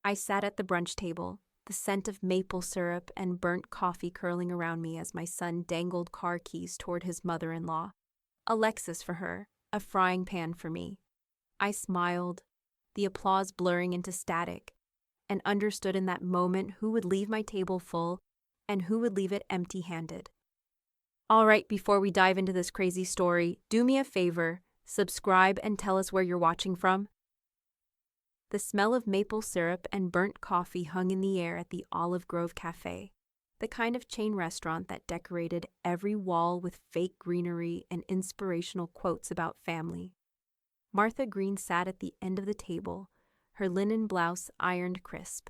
I sat at the brunch table, the scent of maple syrup and burnt coffee curling around me as my son dangled car keys toward his mother-in-law. A Lexus for her, a frying pan for me. I smiled, the applause blurring into static, and understood in that moment who would leave my table full and who would leave it empty-handed. All right, before we dive into this crazy story, do me a favor, subscribe and tell us where you're watching from. The smell of maple syrup and burnt coffee hung in the air at the Olive Grove Cafe, the kind of chain restaurant that decorated every wall with fake greenery and inspirational quotes about family. Martha Green sat at the end of the table, her linen blouse ironed crisp,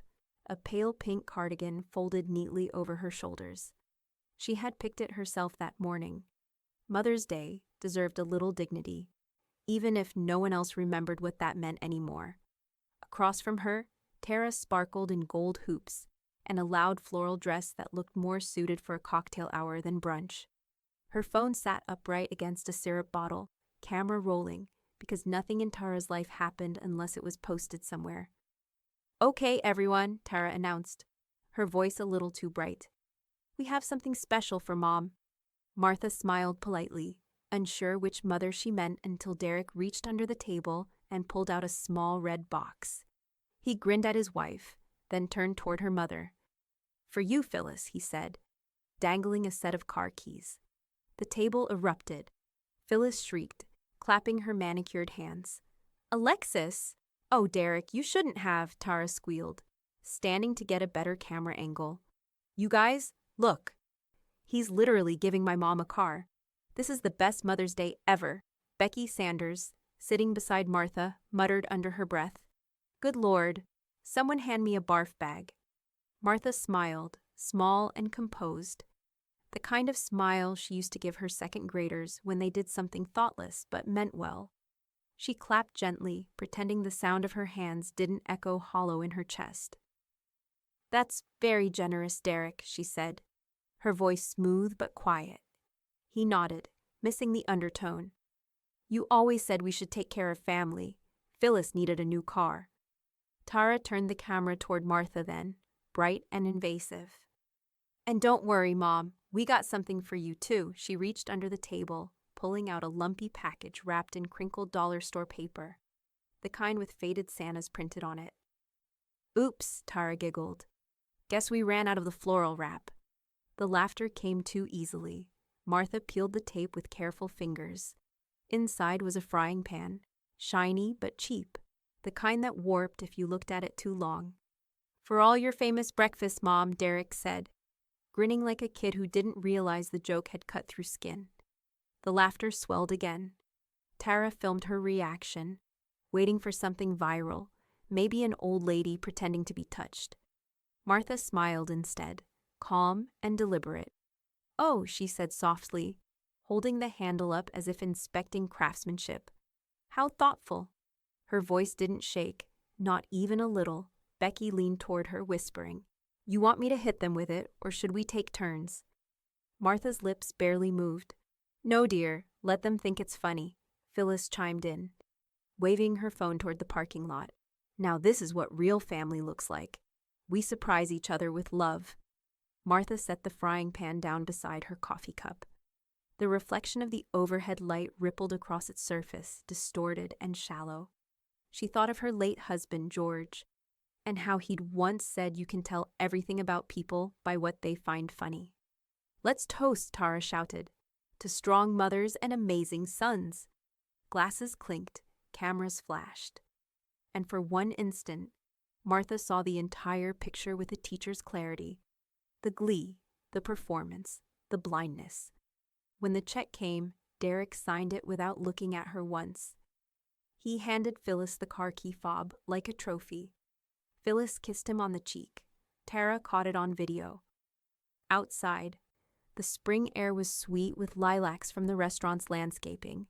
a pale pink cardigan folded neatly over her shoulders. She had picked it herself that morning. Mother's Day deserved a little dignity, even if no one else remembered what that meant anymore. Across from her, Tara sparkled in gold hoops and a loud floral dress that looked more suited for a cocktail hour than brunch. Her phone sat upright against a syrup bottle, camera rolling, because nothing in Tara's life happened unless it was posted somewhere. "Okay, everyone," Tara announced, her voice a little too bright. "We have something special for Mom." Martha smiled politely, unsure which mother she meant until Derek reached under the table and pulled out a small red box. He grinned at his wife, then turned toward her mother. "For you, Phyllis," he said, dangling a set of car keys. The table erupted. Phyllis shrieked, clapping her manicured hands. "Alexis!" "Oh, Derek, you shouldn't have," Tara squealed, standing to get a better camera angle. "You guys, look. He's literally giving my mom a car. This is the best Mother's Day ever." Becky Sanders, sitting beside Martha, muttered under her breath, "Good Lord, someone hand me a barf bag." Martha smiled, small and composed, the kind of smile she used to give her second graders when they did something thoughtless but meant well. She clapped gently, pretending the sound of her hands didn't echo hollow in her chest. "That's very generous, Derek," she said, her voice smooth but quiet. He nodded, missing the undertone. "You always said we should take care of family. Phyllis needed a new car." Tara turned the camera toward Martha then, bright and invasive. "And don't worry, Mom, we got something for you too." She reached under the table, pulling out a lumpy package wrapped in crinkled dollar store paper, the kind with faded Santas printed on it. "Oops," Tara giggled. "Guess we ran out of the floral wrap." The laughter came too easily. Martha peeled the tape with careful fingers. Inside was a frying pan, shiny but cheap, the kind that warped if you looked at it too long. "For all your famous breakfast, Mom," Derek said, grinning like a kid who didn't realize the joke had cut through skin. The laughter swelled again. Tara filmed her reaction, waiting for something viral, maybe an old lady pretending to be touched. Martha smiled instead, calm and deliberate. "Oh," she said softly, holding the handle up as if inspecting craftsmanship. "How thoughtful." Her voice didn't shake, not even a little. Becky leaned toward her, whispering, "You want me to hit them with it, or should we take turns?" Martha's lips barely moved. "No, dear, let them think it's funny," Phyllis chimed in, waving her phone toward the parking lot. "Now this is what real family looks like. We surprise each other with love." Martha set the frying pan down beside her coffee cup. The reflection of the overhead light rippled across its surface, distorted and shallow. She thought of her late husband, George, and how he'd once said you can tell everything about people by what they find funny. "Let's toast," Tara shouted, "to strong mothers and amazing sons." Glasses clinked, cameras flashed. And for one instant, Martha saw the entire picture with a teacher's clarity. The glee, the performance, the blindness. When the check came, Derek signed it without looking at her once. He handed Phyllis the car key fob like a trophy. Phyllis kissed him on the cheek. Tara caught it on video. Outside, the spring air was sweet with lilacs from the restaurant's landscaping.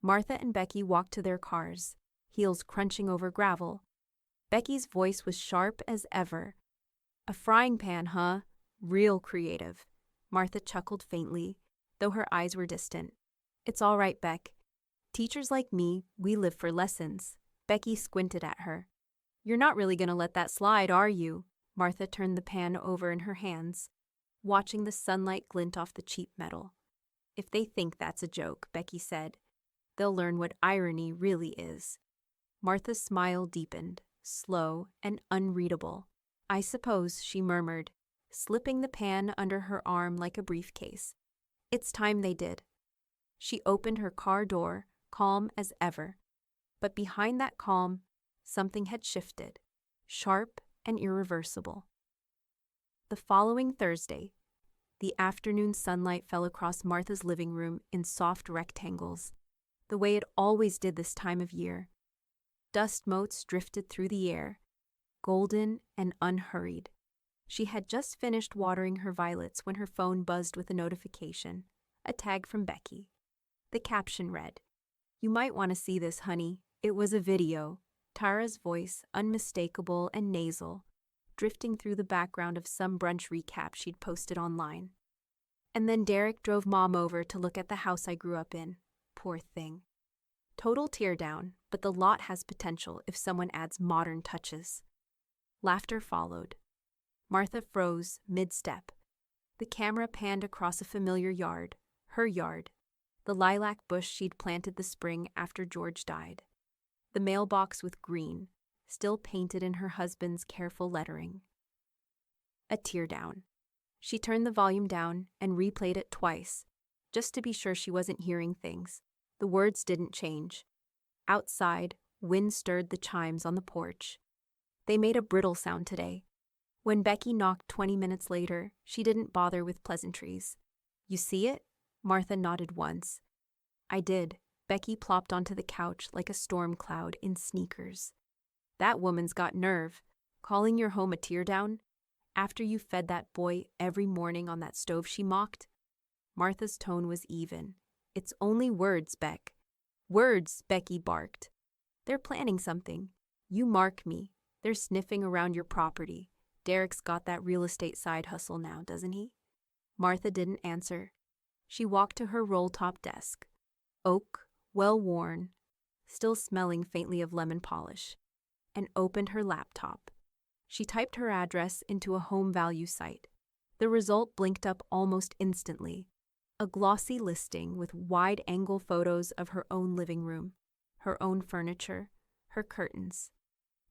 Martha and Becky walked to their cars, heels crunching over gravel. Becky's voice was sharp as ever. "A frying pan, huh? Real creative." Martha chuckled faintly, though her eyes were distant. "It's all right, Beck. Teachers like me, we live for lessons." Becky squinted at her. You're not really going to let that slide, are you? Martha turned the pan over in her hands, watching the sunlight glint off the cheap metal. If they think that's a joke, Becky said, they'll learn what irony really is. Martha's smile deepened, slow and unreadable. I suppose, she murmured, slipping the pan under her arm like a briefcase. It's time they did. She opened her car door, calm as ever. But behind that calm, something had shifted, sharp and irreversible. The following Thursday, the afternoon sunlight fell across Martha's living room in soft rectangles, the way it always did this time of year. Dust motes drifted through the air, golden and unhurried. She had just finished watering her violets when her phone buzzed with a notification, a tag from Becky. The caption read, "You might want to see this, honey." It was a video, Tara's voice, unmistakable and nasal, drifting through the background of some brunch recap she'd posted online. And then Derek drove Mom over to look at the house I grew up in. Poor thing. Total teardown, but the lot has potential if someone adds modern touches. Laughter followed. Martha froze mid-step. The camera panned across a familiar yard, her yard, the lilac bush she'd planted the spring after George died. The mailbox with green, still painted in her husband's careful lettering. A teardown. She turned the volume down and replayed it twice, just to be sure she wasn't hearing things. The words didn't change. Outside, wind stirred the chimes on the porch. They made a brittle sound today. When Becky knocked 20 minutes later, she didn't bother with pleasantries. "You see it?" Martha nodded once. "I did." Becky plopped onto the couch like a storm cloud in sneakers. "That woman's got nerve. Calling your home a teardown? After you fed that boy every morning on that stove she mocked?" Martha's tone was even. "It's only words, Beck." "Words," Becky barked. "They're planning something. You mark me. They're sniffing around your property. Derek's got that real estate side hustle now, doesn't he?" Martha didn't answer. She walked to her roll-top desk. Oak, well-worn, still smelling faintly of lemon polish, and opened her laptop. She typed her address into a home value site. The result blinked up almost instantly. A glossy listing with wide-angle photos of her own living room, her own furniture, her curtains.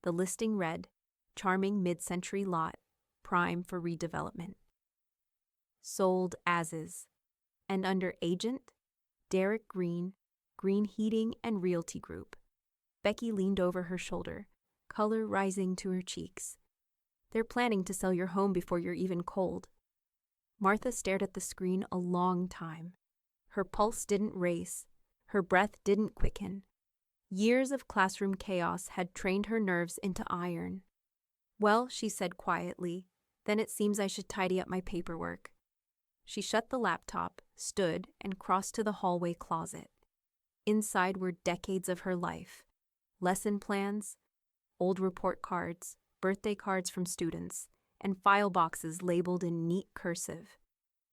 The listing read, "Charming mid-century lot, prime for redevelopment. Sold as is." And under agent, Derek Green, Green Heating and Realty Group. Becky leaned over her shoulder, color rising to her cheeks. "They're planning to sell your home before you're even cold." Martha stared at the screen a long time. Her pulse didn't race, her breath didn't quicken. Years of classroom chaos had trained her nerves into iron. "Well," she said quietly, "then it seems I should tidy up my paperwork." She shut the laptop, stood, and crossed to the hallway closet. Inside were decades of her life. Lesson plans, old report cards, birthday cards from students, and file boxes labeled in neat cursive.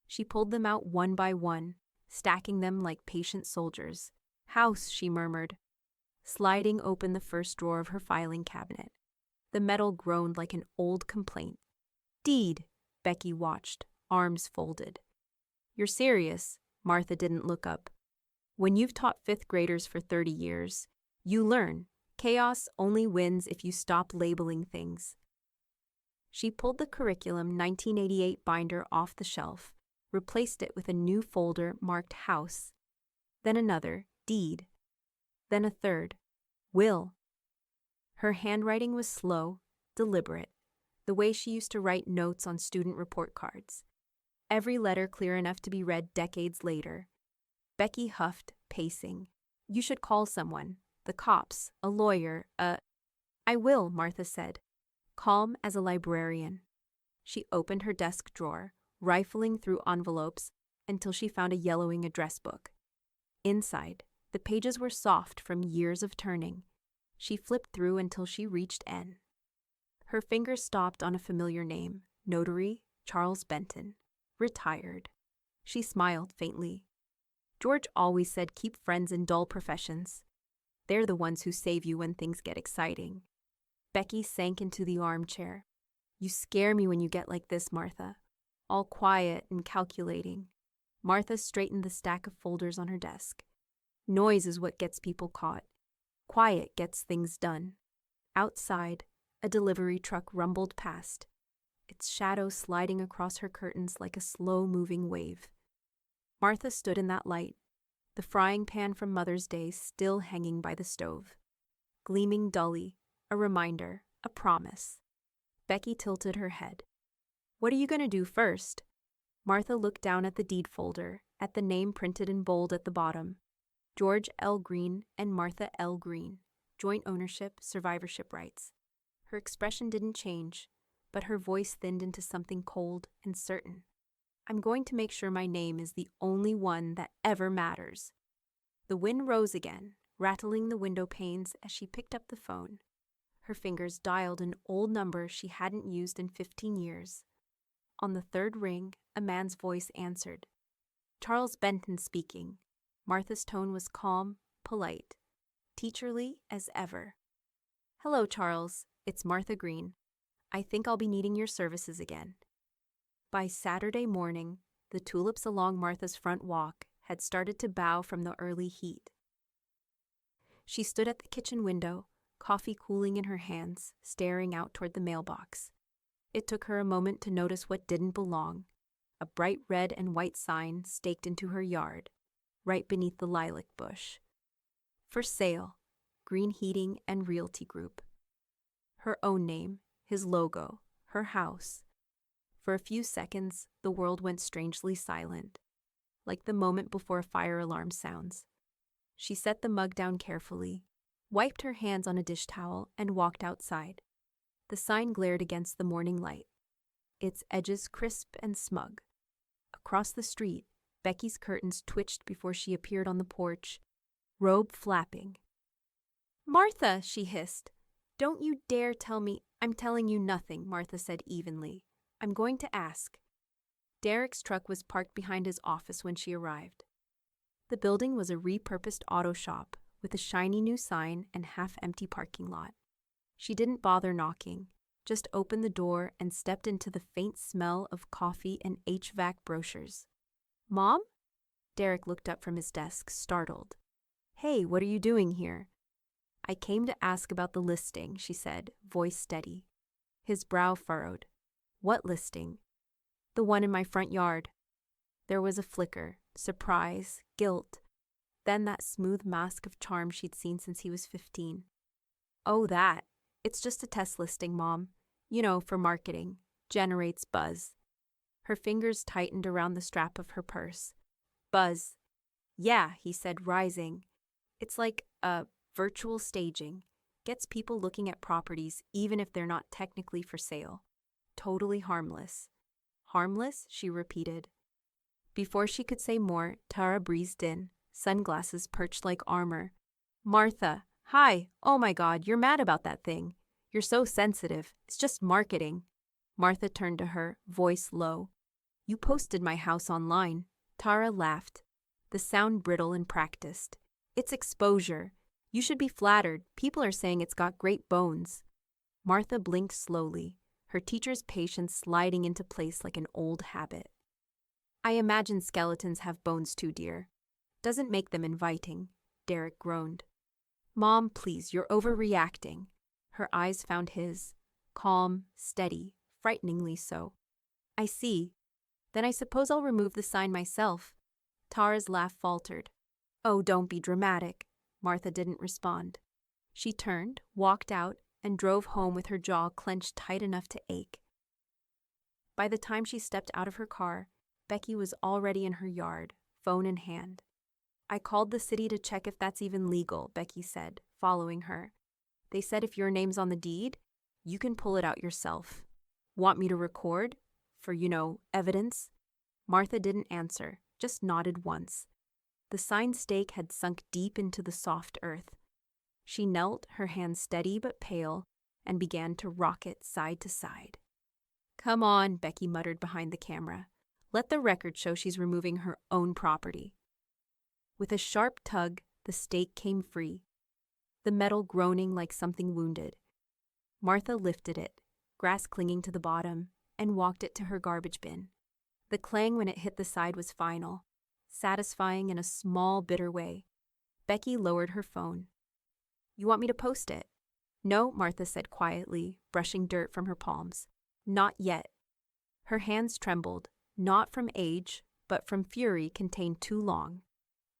She pulled them out one by one, stacking them like patient soldiers. "House," she murmured, sliding open the first drawer of her filing cabinet. The metal groaned like an old complaint. "Deed," Becky watched, arms folded. "You're serious?" Martha didn't look up. "When you've taught fifth graders for 30 years, you learn. Chaos only wins if you stop labeling things." She pulled the curriculum 1988 binder off the shelf, replaced it with a new folder marked House, then another, Deed, then a third, Will. Her handwriting was slow, deliberate, the way she used to write notes on student report cards. Every letter clear enough to be read decades later. Becky huffed, pacing. "You should call someone. The cops, a lawyer, "I will," Martha said, calm as a librarian. She opened her desk drawer, rifling through envelopes until she found a yellowing address book. Inside, the pages were soft from years of turning. She flipped through until she reached N. Her fingers stopped on a familiar name, Notary Charles Benton. Retired. She smiled faintly. George always said keep friends in dull professions. They're the ones who save you when things get exciting. Becky sank into the armchair. You scare me when you get like this, Martha. All quiet and calculating. Martha straightened the stack of folders on her desk. Noise is what gets people caught. Quiet gets things done. Outside, a delivery truck rumbled past, its shadow sliding across her curtains like a slow-moving wave. Martha stood in that light, the frying pan from Mother's Day still hanging by the stove. Gleaming dully, a reminder, a promise. Becky tilted her head. What are you going to do first? Martha looked down at the deed folder, at the name printed in bold at the bottom. George L. Green and Martha L. Green. Joint ownership, survivorship rights. Her expression didn't change, but her voice thinned into something cold and certain. I'm going to make sure my name is the only one that ever matters. The wind rose again, rattling the window panes as she picked up the phone. Her fingers dialed an old number she hadn't used in 15 years. On the third ring, a man's voice answered. Charles Benton speaking. Martha's tone was calm, polite, teacherly as ever. Hello, Charles. It's Martha Green. I think I'll be needing your services again. By Saturday morning, the tulips along Martha's front walk had started to bow from the early heat. She stood at the kitchen window, coffee cooling in her hands, staring out toward the mailbox. It took her a moment to notice what didn't belong, a bright red and white sign staked into her yard, right beneath the lilac bush. For sale, Green Heating and Realty Group. Her own name, his logo, her house. For a few seconds, the world went strangely silent, like the moment before a fire alarm sounds. She set the mug down carefully, wiped her hands on a dish towel, and walked outside. The sign glared against the morning light, its edges crisp and smug. Across the street, Becky's curtains twitched before she appeared on the porch, robe flapping. Martha, she hissed. Don't you dare tell me. I'm telling you nothing, Martha said evenly. I'm going to ask. Derek's truck was parked behind his office when she arrived. The building was a repurposed auto shop with a shiny new sign and half-empty parking lot. She didn't bother knocking, just opened the door and stepped into the faint smell of coffee and HVAC brochures. Mom? Derek looked up from his desk, startled. Hey, what are you doing here? I came to ask about the listing, she said, voice steady. His brow furrowed. What listing? The one in my front yard. There was a flicker, surprise, guilt, then that smooth mask of charm she'd seen since he was 15. Oh, that. It's just a test listing, Mom. You know, for marketing. Generates buzz. Her fingers tightened around the strap of her purse. Buzz. Yeah, he said, rising. It's like a virtual staging. Gets people looking at properties even if they're not technically for sale. Totally harmless. Harmless? She repeated. Before she could say more, Tara breezed in, sunglasses perched like armor. Martha, hi. Oh my God, you're mad about that thing. You're so sensitive. It's just marketing. Martha turned to her, voice low. You posted my house online. Tara laughed, the sound brittle and practiced. It's exposure. You should be flattered. People are saying it's got great bones. Martha blinked slowly, her teacher's patience sliding into place like an old habit. I imagine skeletons have bones too, dear. Doesn't make them inviting, Derek groaned. Mom, please, you're overreacting. Her eyes found his, calm, steady, frighteningly so. I see. Then I suppose I'll remove the sign myself. Tara's laugh faltered. Oh, don't be dramatic. Martha didn't respond. She turned, walked out, and drove home with her jaw clenched tight enough to ache. By the time she stepped out of her car, Becky was already in her yard, phone in hand. I called the city to check if that's even legal, Becky said, following her. They said if your name's on the deed, you can pull it out yourself. Want me to record? For, evidence? Martha didn't answer, just nodded once. The sign stake had sunk deep into the soft earth. She knelt, her hands steady but pale, and began to rock it side to side. Come on, Becky muttered behind the camera. Let the record show she's removing her own property. With a sharp tug, the stake came free, the metal groaning like something wounded. Martha lifted it, grass clinging to the bottom, and walked it to her garbage bin. The clang when it hit the side was final, satisfying in a small, bitter way. Becky lowered her phone. "You want me to post it?" "No," Martha said quietly, brushing dirt from her palms. "Not yet." Her hands trembled, not from age, but from fury contained too long.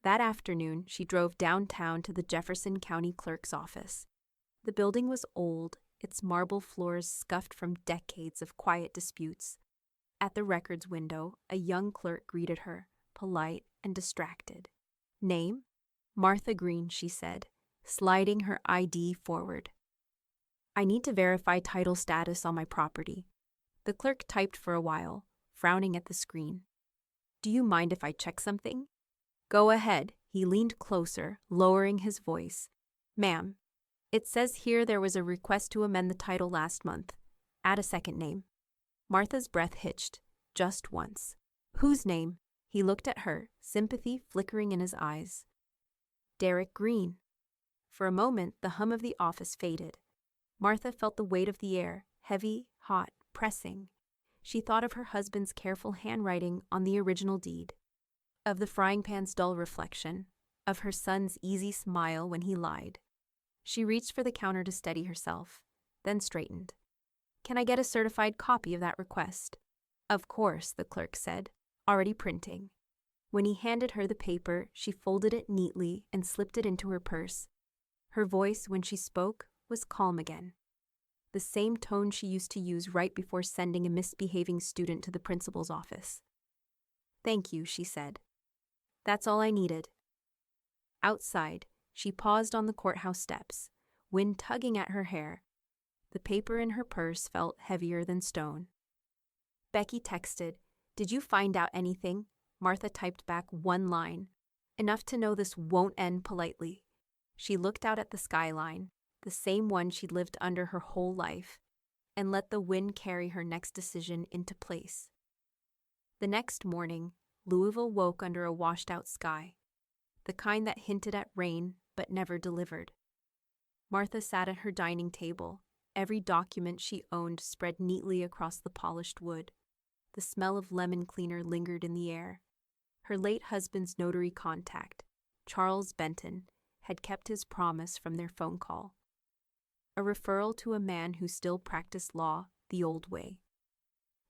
That afternoon, she drove downtown to the Jefferson County Clerk's office. The building was old, its marble floors scuffed from decades of quiet disputes. At the records window, a young clerk greeted her, polite and distracted. "Name?" "Martha Green," she said, sliding her ID forward. "I need to verify title status on my property." The clerk typed for a while, frowning at the screen. "Do you mind if I check something?" "Go ahead." He leaned closer, lowering his voice. "Ma'am, it says here there was a request to amend the title last month. Add a second name." Martha's breath hitched, just once. "Whose name?" He looked at her, sympathy flickering in his eyes. "Derek Green." For a moment, the hum of the office faded. Martha felt the weight of the air, heavy, hot, pressing. She thought of her husband's careful handwriting on the original deed, of the frying pan's dull reflection, of her son's easy smile when he lied. She reached for the counter to steady herself, then straightened. "Can I get a certified copy of that request?" "Of course," the clerk said, already printing. When he handed her the paper, she folded it neatly and slipped it into her purse. Her voice, when she spoke, was calm again. The same tone she used to use right before sending a misbehaving student to the principal's office. "Thank you," she said. "That's all I needed." Outside, she paused on the courthouse steps, wind tugging at her hair. The paper in her purse felt heavier than stone. Becky texted, "Did you find out anything?" Martha typed back one line, enough to know this won't end politely. She looked out at the skyline, the same one she'd lived under her whole life, and let the wind carry her next decision into place. The next morning, Louisville woke under a washed-out sky, the kind that hinted at rain but never delivered. Martha sat at her dining table, every document she owned spread neatly across the polished wood. The smell of lemon cleaner lingered in the air. Her late husband's notary contact, Charles Benton, had kept his promise from their phone call. A referral to a man who still practiced law the old way.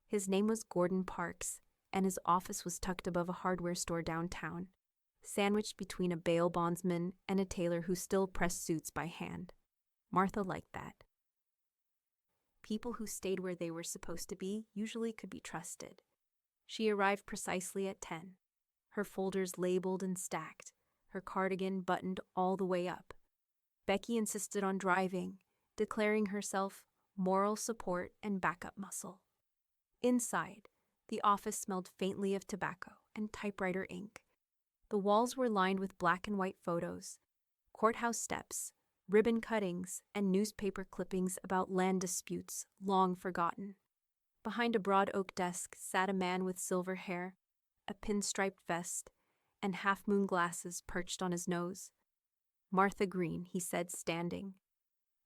His name was Gordon Parks, and his office was tucked above a hardware store downtown, sandwiched between a bail bondsman and a tailor who still pressed suits by hand. Martha liked that. People who stayed where they were supposed to be usually could be trusted. She arrived precisely at 10, her folders labeled and stacked, her cardigan buttoned all the way up. Becky insisted on driving, declaring herself moral support and backup muscle. Inside, the office smelled faintly of tobacco and typewriter ink. The walls were lined with black and white photos, courthouse steps, ribbon cuttings, and newspaper clippings about land disputes long forgotten. Behind a broad oak desk sat a man with silver hair, a pinstriped vest, and half-moon glasses perched on his nose. "Martha Green," he said, standing.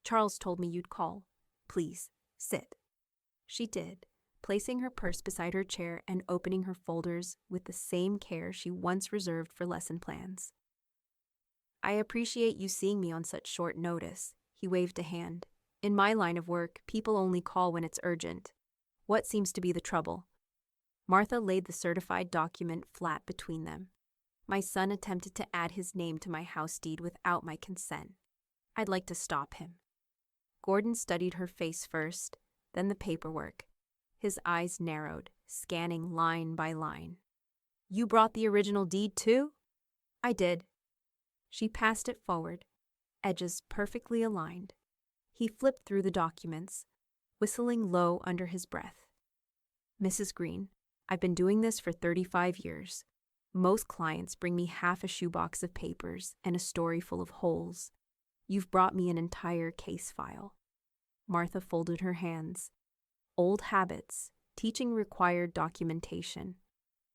"Charles told me you'd call. Please, sit." She did, placing her purse beside her chair and opening her folders with the same care she once reserved for lesson plans. "I appreciate you seeing me on such short notice," he waved a hand. "In my line of work, people only call when it's urgent. What seems to be the trouble?" Martha laid the certified document flat between them. "My son attempted to add his name to my house deed without my consent. I'd like to stop him." Gordon studied her face first, then the paperwork. His eyes narrowed, scanning line by line. "You brought the original deed too?" "I did." She passed it forward, edges perfectly aligned. He flipped through the documents, whistling low under his breath. "Mrs. Green, I've been doing this for 35 years. Most clients bring me half a shoebox of papers and a story full of holes. You've brought me an entire case file." Martha folded her hands. Old habits, teaching required documentation.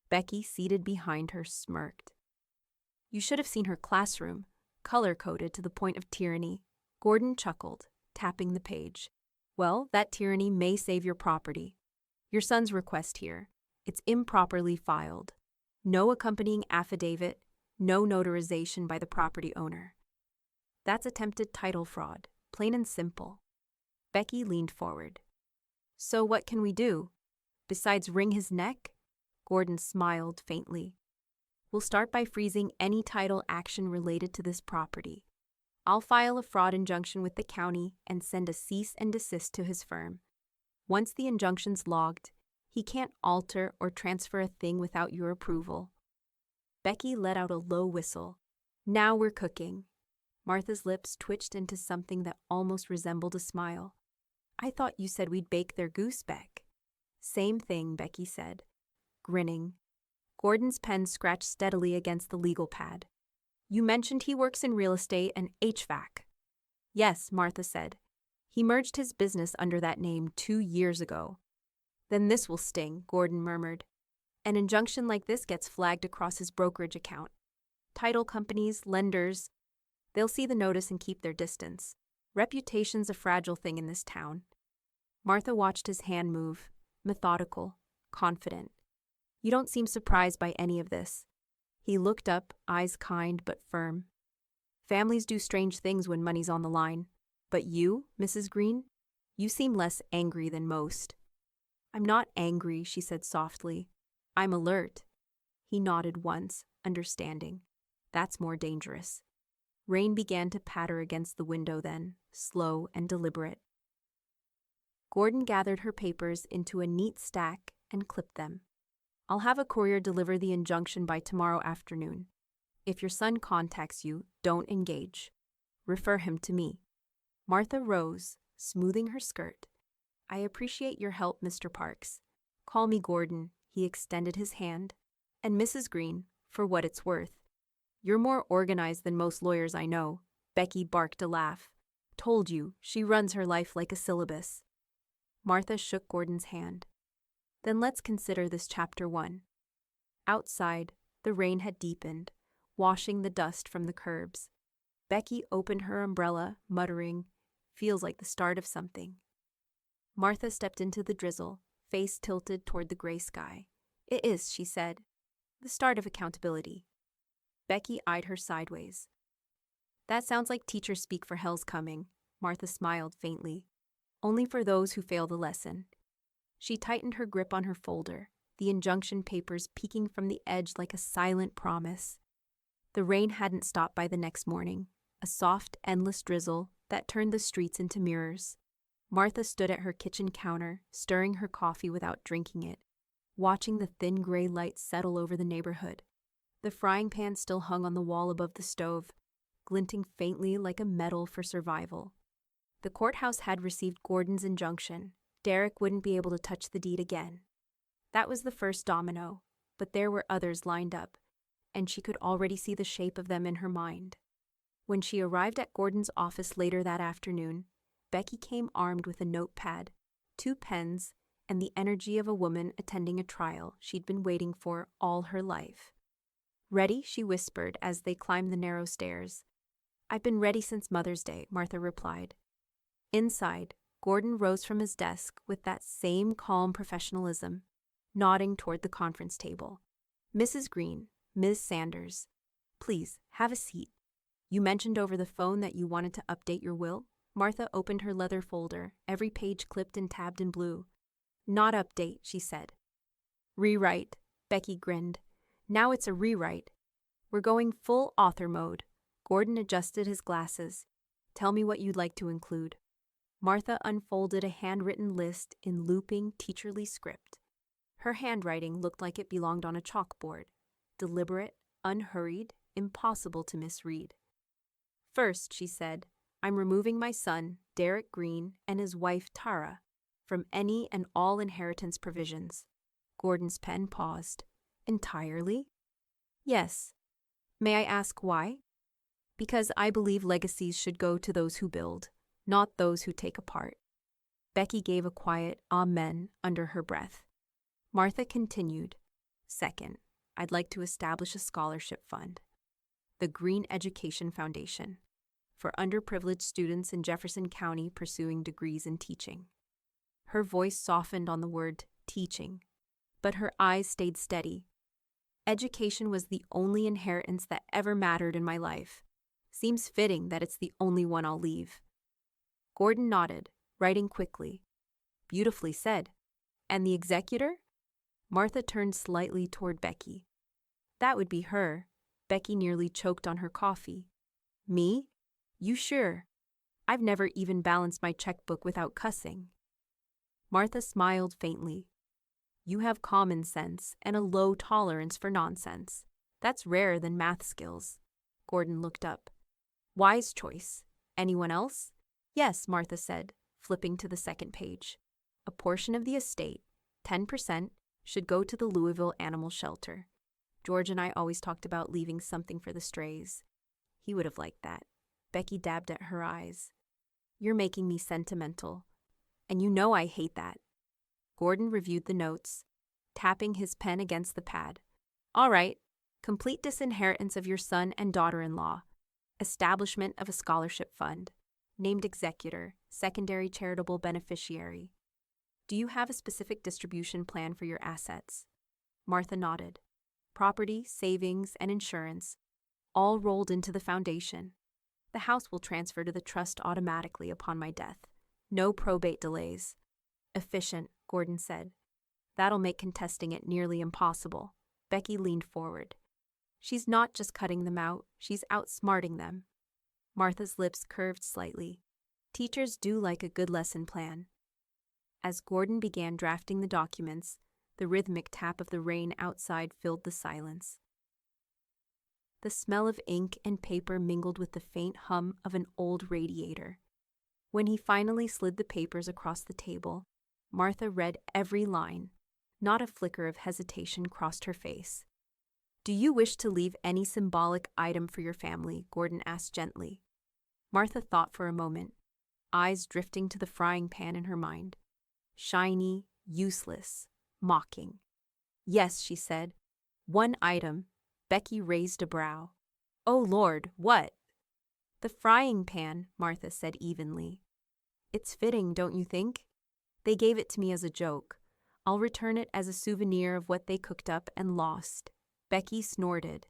Becky, seated behind her, smirked. "You should have seen her classroom, color-coded to the point of tyranny." Gordon chuckled, tapping the page. Well, that tyranny may save your property. Your son's request here. It's improperly filed. No accompanying affidavit, no notarization by the property owner. That's attempted title fraud, plain and simple. Becky leaned forward. So what can we do? Besides wring his neck? Gordon smiled faintly. We'll start by freezing any title action related to this property. I'll file a fraud injunction with the county and send a cease and desist to his firm. Once the injunction's logged, he can't alter or transfer a thing without your approval. Becky let out a low whistle. Now we're cooking. Martha's lips twitched into something that almost resembled a smile. I thought you said we'd bake their goose, Beck. Same thing, Becky said, grinning. Gordon's pen scratched steadily against the legal pad. You mentioned he works in real estate and HVAC. Yes, Martha said. He merged his business under that name 2 years ago. Then this will sting, Gordon murmured. An injunction like this gets flagged across his brokerage account. Title companies, lenders, they'll see the notice and keep their distance. Reputation's a fragile thing in this town. Martha watched his hand move, methodical, confident. You don't seem surprised by any of this. He looked up, eyes kind but firm. Families do strange things when money's on the line. But you, Mrs. Green, you seem less angry than most. I'm not angry, she said softly. I'm alert. He nodded once, understanding. That's more dangerous. Rain began to patter against the window then, slow and deliberate. Gordon gathered her papers into a neat stack and clipped them. I'll have a courier deliver the injunction by tomorrow afternoon. If your son contacts you, don't engage. Refer him to me. Martha rose, smoothing her skirt. I appreciate your help, Mr. Parks. Call me Gordon, he extended his hand. And Mrs. Green, for what it's worth. You're more organized than most lawyers I know. Becky barked a laugh. Told you, she runs her life like a syllabus. Martha shook Gordon's hand. Then let's consider this chapter 1. Outside, the rain had deepened, washing the dust from the curbs. Becky opened her umbrella, muttering, Feels like the start of something. Martha stepped into the drizzle, face tilted toward the gray sky. It is, she said. The start of accountability. Becky eyed her sideways. That sounds like teacher speak for hell's coming, Martha smiled faintly. Only for those who fail the lesson. She tightened her grip on her folder, the injunction papers peeking from the edge like a silent promise. The rain hadn't stopped by the next morning, a soft, endless drizzle that turned the streets into mirrors. Martha stood at her kitchen counter, stirring her coffee without drinking it, watching the thin gray light settle over the neighborhood. The frying pan still hung on the wall above the stove, glinting faintly like a medal for survival. The courthouse had received Gordon's injunction. Derek wouldn't be able to touch the deed again. That was the first domino, but there were others lined up, and she could already see the shape of them in her mind. When she arrived at Gordon's office later that afternoon, Becky came armed with a notepad, 2 pens, and the energy of a woman attending a trial she'd been waiting for all her life. Ready, she whispered as they climbed the narrow stairs. I've been ready since Mother's Day, Martha replied. Inside, Gordon rose from his desk with that same calm professionalism, nodding toward the conference table. Mrs. Green, Ms. Sanders, please, have a seat. You mentioned over the phone that you wanted to update your will? Martha opened her leather folder, every page clipped and tabbed in blue. Not update, she said. Rewrite, Becky grinned. Now it's a rewrite. We're going full author mode. Gordon adjusted his glasses. Tell me what you'd like to include. Martha unfolded a handwritten list in looping, teacherly script. Her handwriting looked like it belonged on a chalkboard. Deliberate, unhurried, impossible to misread. First, she said, I'm removing my son, Derek Green, and his wife, Tara, from any and all inheritance provisions. Gordon's pen paused. Entirely? Yes. May I ask why? Because I believe legacies should go to those who build, not those who take apart. Becky gave a quiet amen under her breath. Martha continued. Second, I'd like to establish a scholarship fund. The Green Education Foundation. for underprivileged students in Jefferson County pursuing degrees in teaching. Her voice softened on the word teaching, but her eyes stayed steady. Education was the only inheritance that ever mattered in my life. Seems fitting that it's the only one I'll leave. Gordon nodded, writing quickly. Beautifully said. And the executor? Martha turned slightly toward Becky. That would be her. Becky nearly choked on her coffee. Me? You sure? I've never even balanced my checkbook without cussing. Martha smiled faintly. You have common sense and a low tolerance for nonsense. That's rarer than math skills. Gordon looked up. Wise choice. Anyone else? Yes, Martha said, flipping to the second page. A portion of the estate, 10%, should go to the Louisville Animal Shelter. George and I always talked about leaving something for the strays. He would have liked that. Becky dabbed at her eyes. You're making me sentimental. And you know I hate that. Gordon reviewed the notes, tapping his pen against the pad. All right. Complete disinheritance of your son and daughter-in-law. Establishment of a scholarship fund. Named executor, secondary charitable beneficiary. Do you have a specific distribution plan for your assets? Martha nodded. Property, savings, and insurance, all rolled into the foundation. The house will transfer to the trust automatically upon my death. No probate delays. Efficient, Gordon said. That'll make contesting it nearly impossible. Becky leaned forward. She's not just cutting them out, she's outsmarting them. Martha's lips curved slightly. Teachers do like a good lesson plan. As Gordon began drafting the documents, the rhythmic tap of the rain outside filled the silence. The smell of ink and paper mingled with the faint hum of an old radiator. When he finally slid the papers across the table, Martha read every line. Not a flicker of hesitation crossed her face. Do you wish to leave any symbolic item for your family? Gordon asked gently. Martha thought for a moment, eyes drifting to the frying pan in her mind. Shiny, useless, mocking. Yes, she said. One item. Becky raised a brow. Oh, Lord, what? The frying pan, Martha said evenly. It's fitting, don't you think? They gave it to me as a joke. I'll return it as a souvenir of what they cooked up and lost. Becky snorted,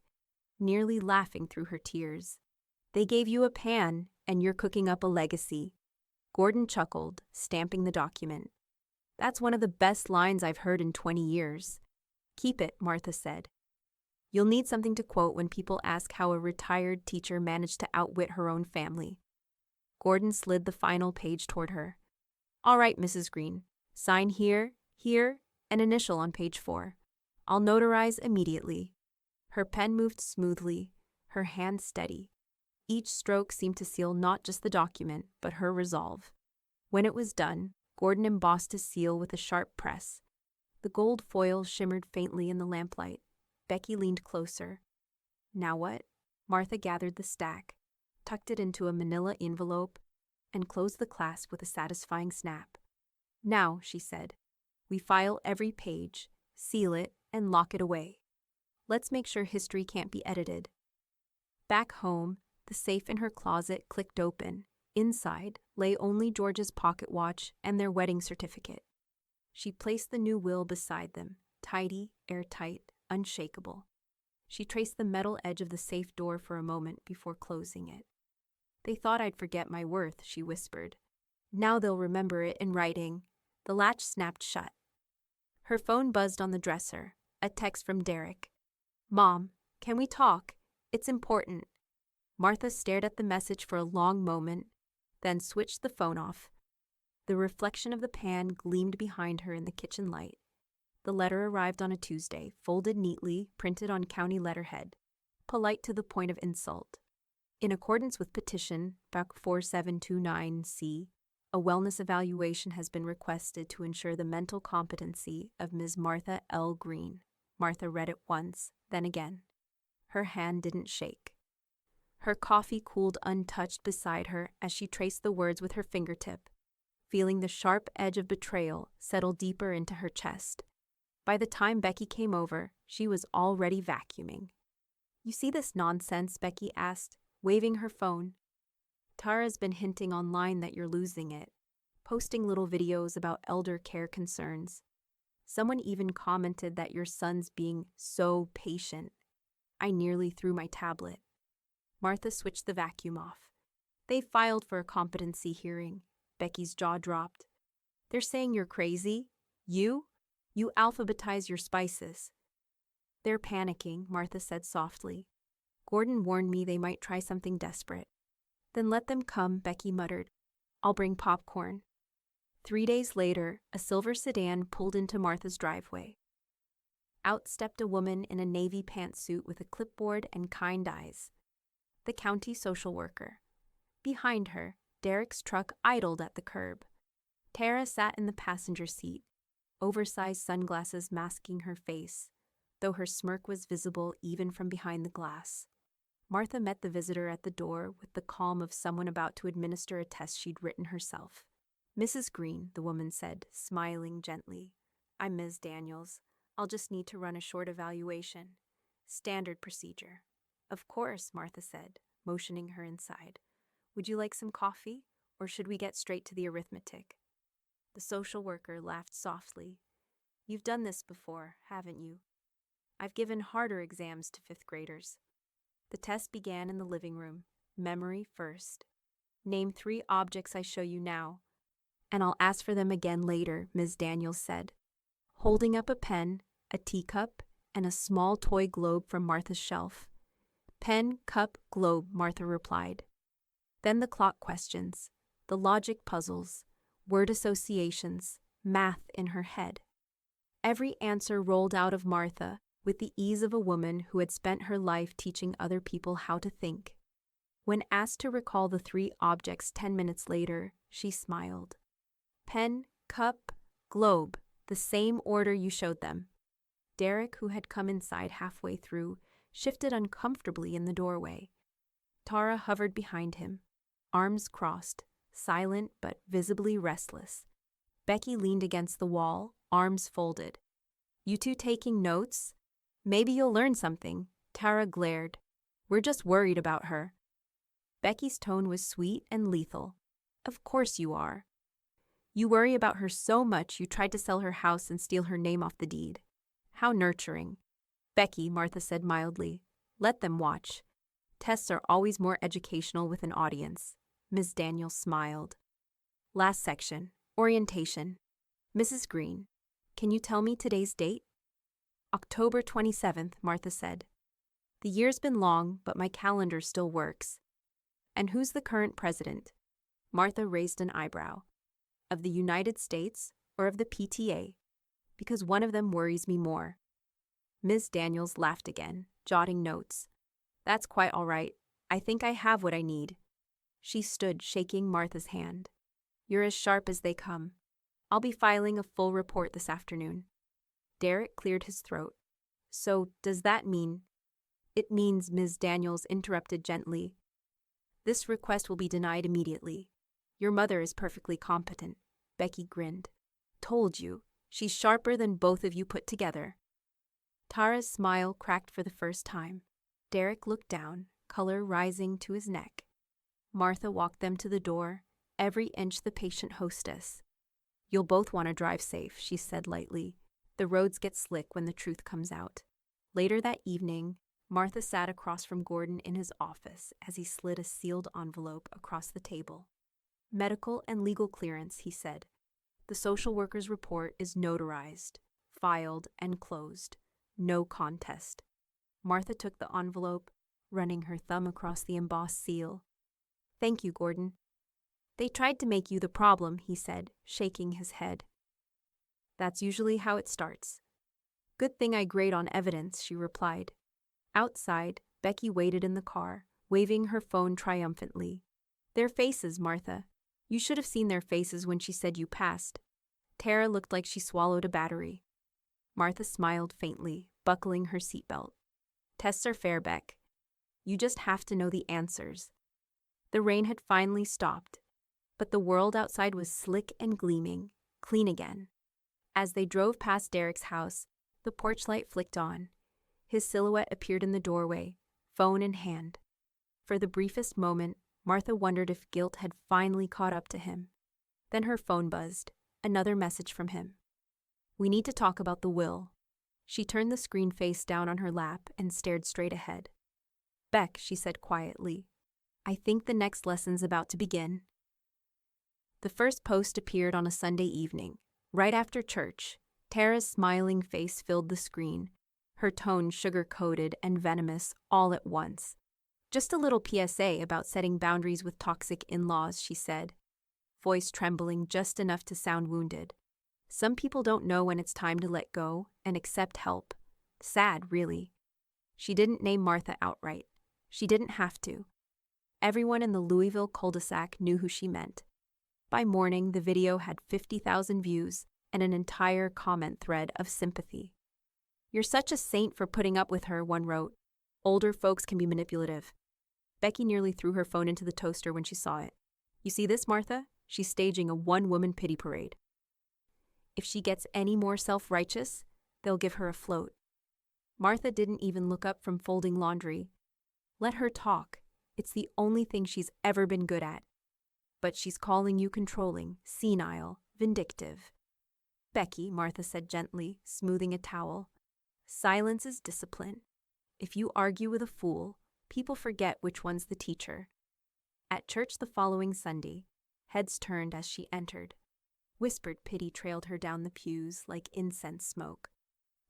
nearly laughing through her tears. They gave you a pan, and you're cooking up a legacy. Gordon chuckled, stamping the document. That's one of the best lines I've heard in 20 years. Keep it, Martha said. You'll need something to quote when people ask how a retired teacher managed to outwit her own family. Gordon slid the final page toward her. All right, Mrs. Green. Sign here, here, and initial on page 4. I'll notarize immediately. Her pen moved smoothly, her hand steady. Each stroke seemed to seal not just the document, but her resolve. When it was done, Gordon embossed his seal with a sharp press. The gold foil shimmered faintly in the lamplight. Becky leaned closer. Now what? Martha gathered the stack, tucked it into a manila envelope, and closed the clasp with a satisfying snap. Now, she said, we file every page, seal it, and lock it away. Let's make sure history can't be edited. Back home, the safe in her closet clicked open. Inside lay only George's pocket watch and their wedding certificate. She placed the new will beside them, tidy, airtight, unshakable. She traced the metal edge of the safe door for a moment before closing it. They thought I'd forget my worth, she whispered. Now they'll remember it in writing. The latch snapped shut. Her phone buzzed on the dresser, a text from Derek. Mom, can we talk? It's important. Martha stared at the message for a long moment, then switched the phone off. The reflection of the pan gleamed behind her in the kitchen light. The letter arrived on a Tuesday, folded neatly, printed on county letterhead, polite to the point of insult. In accordance with petition BUC 4729C, a wellness evaluation has been requested to ensure the mental competency of Ms. Martha L. Green. Martha read it once, then again. Her hand didn't shake. Her coffee cooled untouched beside her as she traced the words with her fingertip, feeling the sharp edge of betrayal settle deeper into her chest. By the time Becky came over, she was already vacuuming. You see this nonsense? Becky asked, waving her phone. Tara's been hinting online that you're losing it, posting little videos about elder care concerns. Someone even commented that your son's being so patient. I nearly threw my tablet. Martha switched the vacuum off. They filed for a competency hearing. Becky's jaw dropped. They're saying you're crazy? You? You alphabetize your spices. They're panicking, Martha said softly. Gordon warned me they might try something desperate. Then let them come, Becky muttered. I'll bring popcorn. 3 days later, a silver sedan pulled into Martha's driveway. Out stepped a woman in a navy pantsuit with a clipboard and kind eyes. The county social worker. Behind her, Derek's truck idled at the curb. Tara sat in the passenger seat, oversized sunglasses masking her face, though her smirk was visible even from behind the glass. Martha met the visitor at the door with the calm of someone about to administer a test she'd written herself. Mrs. Green, the woman said, smiling gently. I'm Ms. Daniels. I'll just need to run a short evaluation. Standard procedure. Of course, Martha said, motioning her inside. Would you like some coffee, or should we get straight to the arithmetic? The social worker laughed softly. You've done this before, haven't you? I've given harder exams to fifth graders. The test began in the living room. Memory first. Name 3 objects I show you now, and I'll ask for them again later, Ms. Daniels said, holding up a pen, a teacup, and a small toy globe from Martha's shelf. Pen, cup, globe, Martha replied. Then the clock questions, the logic puzzles, word associations, math in her head. Every answer rolled out of Martha with the ease of a woman who had spent her life teaching other people how to think. When asked to recall the 3 objects 10 minutes later, she smiled. Pen, cup, globe, the same order you showed them. Derek, who had come inside halfway through, shifted uncomfortably in the doorway. Tara hovered behind him, arms crossed, silent but visibly restless. Becky leaned against the wall, arms folded. You 2 taking notes? Maybe you'll learn something. Tara glared. We're just worried about her. Becky's tone was sweet and lethal. Of course you are. You worry about her so much you tried to sell her house and steal her name off the deed. How nurturing. Becky, Martha said mildly. Let them watch. Tests are always more educational with an audience. Ms. Daniels smiled. Last section. Orientation. Mrs. Green, can you tell me today's date? October 27th, Martha said. The year's been long, but my calendar still works. And who's the current president? Martha raised an eyebrow. Of the United States or of the PTA? Because one of them worries me more. Ms. Daniels laughed again, jotting notes. That's quite all right. I think I have what I need. She stood, shaking Martha's hand. You're as sharp as they come. I'll be filing a full report this afternoon. Derek cleared his throat. So, does that mean? It means, Ms. Daniels interrupted gently. This request will be denied immediately. Your mother is perfectly competent. Becky grinned. Told you. She's sharper than both of you put together. Tara's smile cracked for the first time. Derek looked down, color rising to his neck. Martha walked them to the door, every inch the patient hostess. You'll both want to drive safe, she said lightly. The roads get slick when the truth comes out. Later that evening, Martha sat across from Gordon in his office as he slid a sealed envelope across the table. Medical and legal clearance, he said. The social worker's report is notarized, filed, and closed. No contest. Martha took the envelope, running her thumb across the embossed seal. Thank you, Gordon. They tried to make you the problem, he said, shaking his head. That's usually how it starts. Good thing I grade on evidence, she replied. Outside, Becky waited in the car, waving her phone triumphantly. Their faces, Martha. You should have seen their faces when she said you passed. Tara looked like she swallowed a battery. Martha smiled faintly, buckling her seatbelt. Tests are fair, Beck. You just have to know the answers. The rain had finally stopped, but the world outside was slick and gleaming, clean again. As they drove past Derek's house, the porch light flicked on. His silhouette appeared in the doorway, phone in hand. For the briefest moment, Martha wondered if guilt had finally caught up to him. Then her phone buzzed. Another message from him. "We need to talk about the will." She turned the screen face down on her lap and stared straight ahead. "Beck," she said quietly, "I think the next lesson's about to begin." The first post appeared on a Sunday evening. Right after church, Tara's smiling face filled the screen, her tone sugar-coated and venomous all at once. "Just a little PSA about setting boundaries with toxic in-laws," she said, voice trembling just enough to sound wounded. "Some people don't know when it's time to let go and accept help. Sad, really." She didn't name Martha outright. She didn't have to. Everyone in the Louisville cul-de-sac knew who she meant. By morning, the video had 50,000 views and an entire comment thread of sympathy. "You're such a saint for putting up with her," one wrote. "Older folks can be manipulative." Becky nearly threw her phone into the toaster when she saw it. "You see this, Martha? She's staging a one-woman pity parade. If she gets any more self-righteous, they'll give her a float." Martha didn't even look up from folding laundry. Let her talk. It's the only thing she's ever been good at. But she's calling you controlling, senile, vindictive. "Becky," Martha said gently, smoothing a towel, "silence is discipline. If you argue with a fool, people forget which one's the teacher." At church the following Sunday, heads turned as she entered. Whispered pity trailed her down the pews like incense smoke.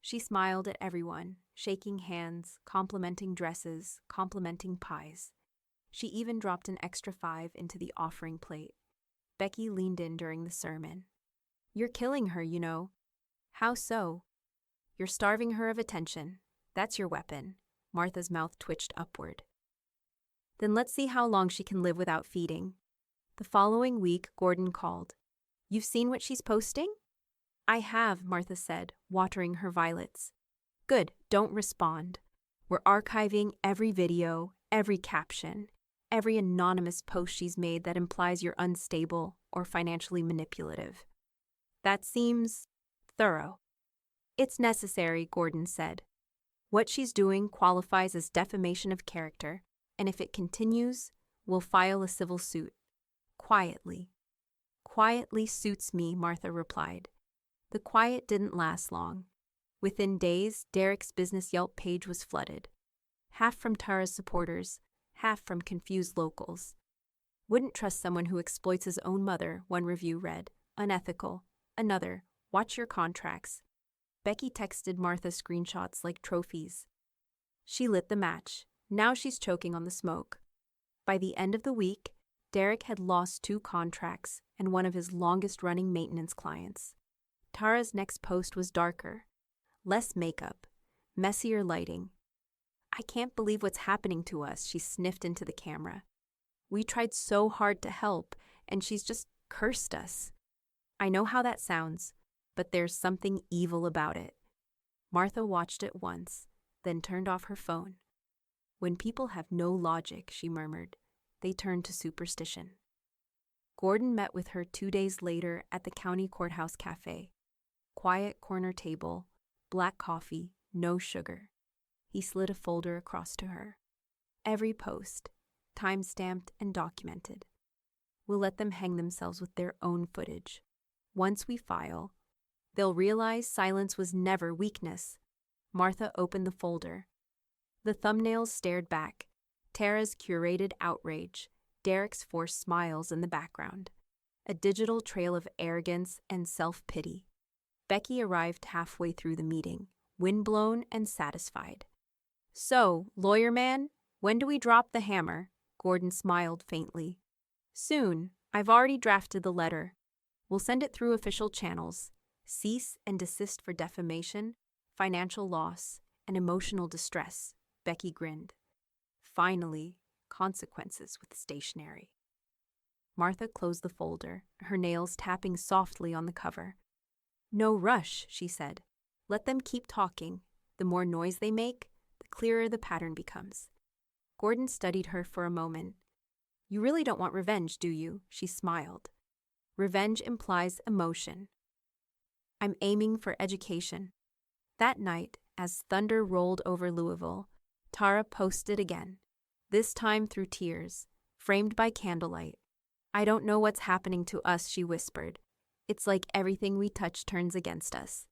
She smiled at everyone, shaking hands, complimenting dresses, complimenting pies. She even dropped an extra 5 into the offering plate. Becky leaned in during the sermon. "You're killing her, you know." "How so?" "You're starving her of attention. That's your weapon." Martha's mouth twitched upward. "Then let's see how long she can live without feeding." The following week, Gordon called. "You've seen what she's posting?" "I have," Martha said, watering her violets. "Good, don't respond. We're archiving every video, every caption, every anonymous post she's made that implies you're unstable or financially manipulative." "That seems thorough." "It's necessary," Gordon said. "What she's doing qualifies as defamation of character, and if it continues, we'll file a civil suit. Quietly." "Quietly suits me," Martha replied. The quiet didn't last long. Within days, Derek's business Yelp page was flooded. Half from Tara's supporters, half from confused locals. "Wouldn't trust someone who exploits his own mother," one review read. "Unethical." Another, "Watch your contracts." Becky texted Martha screenshots like trophies. She lit the match. Now she's choking on the smoke. By the end of the week, Derek had lost 2 contracts and one of his longest-running maintenance clients. Tara's next post was darker. Less makeup, messier lighting. "I can't believe what's happening to us," she sniffed into the camera. "We tried so hard to help, and she's just cursed us." I know how that sounds, but there's something evil about it. Martha watched it once, then turned off her phone. "When people have no logic," she murmured, "they turn to superstition." Gordon met with her 2 days later at the county courthouse cafe. Quiet corner table, black coffee, no sugar. He slid a folder across to her. "Every post, time-stamped and documented. We'll let them hang themselves with their own footage. Once we file, they'll realize silence was never weakness." Martha opened the folder. The thumbnails stared back. Tara's curated outrage, Derek's forced smiles in the background. A digital trail of arrogance and self-pity. Becky arrived halfway through the meeting, windblown and satisfied. "So, lawyer man, when do we drop the hammer?" Gordon smiled faintly. "Soon. I've already drafted the letter. We'll send it through official channels. Cease and desist for defamation, financial loss, and emotional distress." Becky grinned. Finally, consequences with stationery. Martha closed the folder, her nails tapping softly on the cover. "No rush," she said. "Let them keep talking. The more noise they make, the clearer the pattern becomes." Gordon studied her for a moment. "You really don't want revenge, do you?" She smiled. "Revenge implies emotion." "I'm aiming for education." That night, as thunder rolled over Louisville, Tara posted again, this time through tears, framed by candlelight. "I don't know what's happening to us," she whispered. "It's like everything we touch turns against us."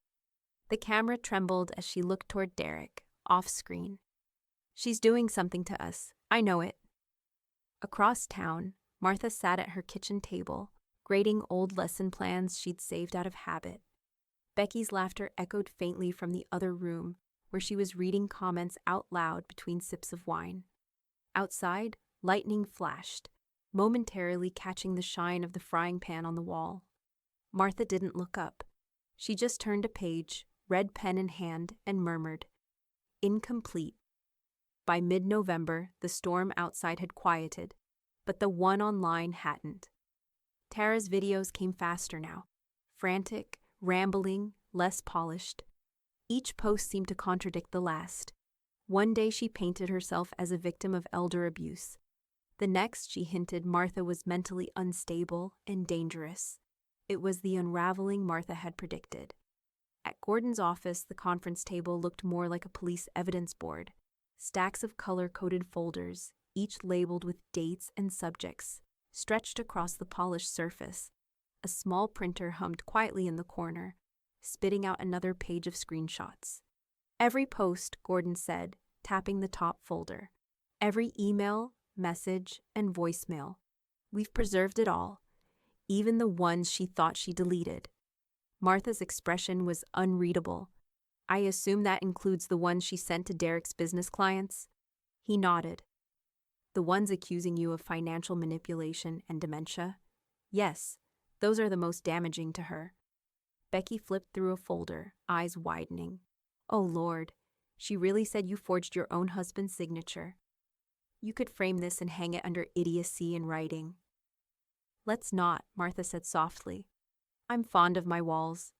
The camera trembled as she looked toward Derek, off screen. "She's doing something to us. I know it." Across town, Martha sat at her kitchen table, grading old lesson plans she'd saved out of habit. Becky's laughter echoed faintly from the other room, where she was reading comments out loud between sips of wine. Outside, lightning flashed, momentarily catching the shine of the frying pan on the wall. Martha didn't look up. She just turned a page, red pen in hand, and murmured, "Incomplete." By mid-November, the storm outside had quieted, but the one online hadn't. Tara's videos came faster now, frantic, rambling, less polished. Each post seemed to contradict the last. One day she painted herself as a victim of elder abuse. The next she hinted Martha was mentally unstable and dangerous. It was the unraveling Martha had predicted. At Gordon's office, the conference table looked more like a police evidence board. Stacks of color-coded folders, each labeled with dates and subjects, stretched across the polished surface. A small printer hummed quietly in the corner, spitting out another page of screenshots. "Every post," Gordon said, tapping the top folder. "Every email, message, and voicemail. We've preserved it all, even the ones she thought she deleted." Martha's expression was unreadable. "I assume that includes the ones she sent to Derek's business clients?" He nodded. "The ones accusing you of financial manipulation and dementia?" "Yes, those are the most damaging to her." Becky flipped through a folder, eyes widening. "Oh Lord, she really said you forged your own husband's signature. You could frame this and hang it under idiocy in writing." "Let's not," Martha said softly. "I'm fond of my walls."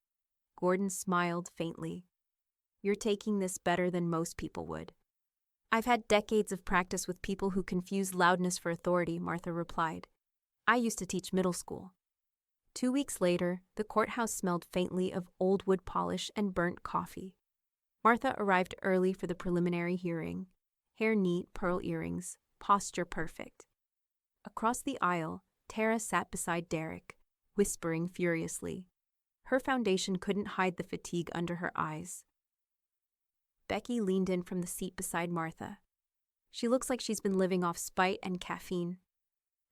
Gordon smiled faintly. "You're taking this better than most people would." "I've had decades of practice with people who confuse loudness for authority," Martha replied. "I used to teach middle school." 2 weeks later, the courthouse smelled faintly of old wood polish and burnt coffee. Martha arrived early for the preliminary hearing. Hair neat, pearl earrings, posture perfect. Across the aisle, Tara sat beside Derek, whispering furiously. Her foundation couldn't hide the fatigue under her eyes. Becky leaned in from the seat beside Martha. "She looks like she's been living off spite and caffeine."